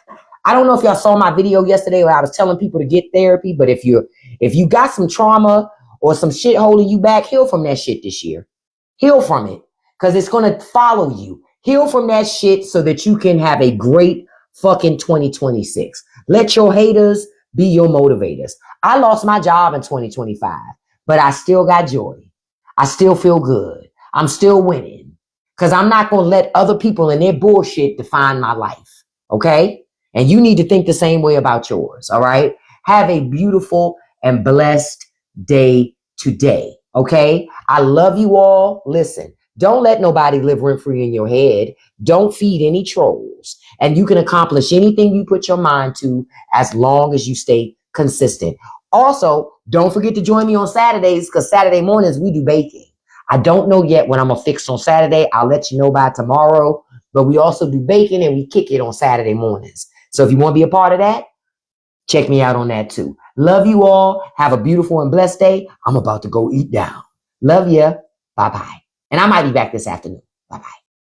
I don't know if y'all saw my video yesterday where I was telling people to get therapy, but if you got some trauma or some shit holding you back, heal from that shit this year. Heal from it because it's going to follow you. Heal from that shit so that you can have a great fucking 2026. Let your haters be your motivators. I lost my job in 2025, but I still got joy. I still feel good. I'm still winning because I'm not going to let other people and their bullshit define my life. Okay? And you need to think the same way about yours. All right? Have a beautiful and blessed day today. Okay? I love you all. Listen, don't let nobody live rent free in your head. Don't feed any trolls. And you can accomplish anything you put your mind to as long as you stay consistent. Also, don't forget to join me on Saturdays because Saturday mornings we do baking. I don't know yet when I'm going to fix on Saturday. I'll let you know by tomorrow. But we also do baking and we kick it on Saturday mornings. So if you want to be a part of that, check me out on that too. Love you all. Have a beautiful and blessed day. I'm about to go eat down. Love ya. Bye-bye. And I might be back this afternoon. Bye-bye.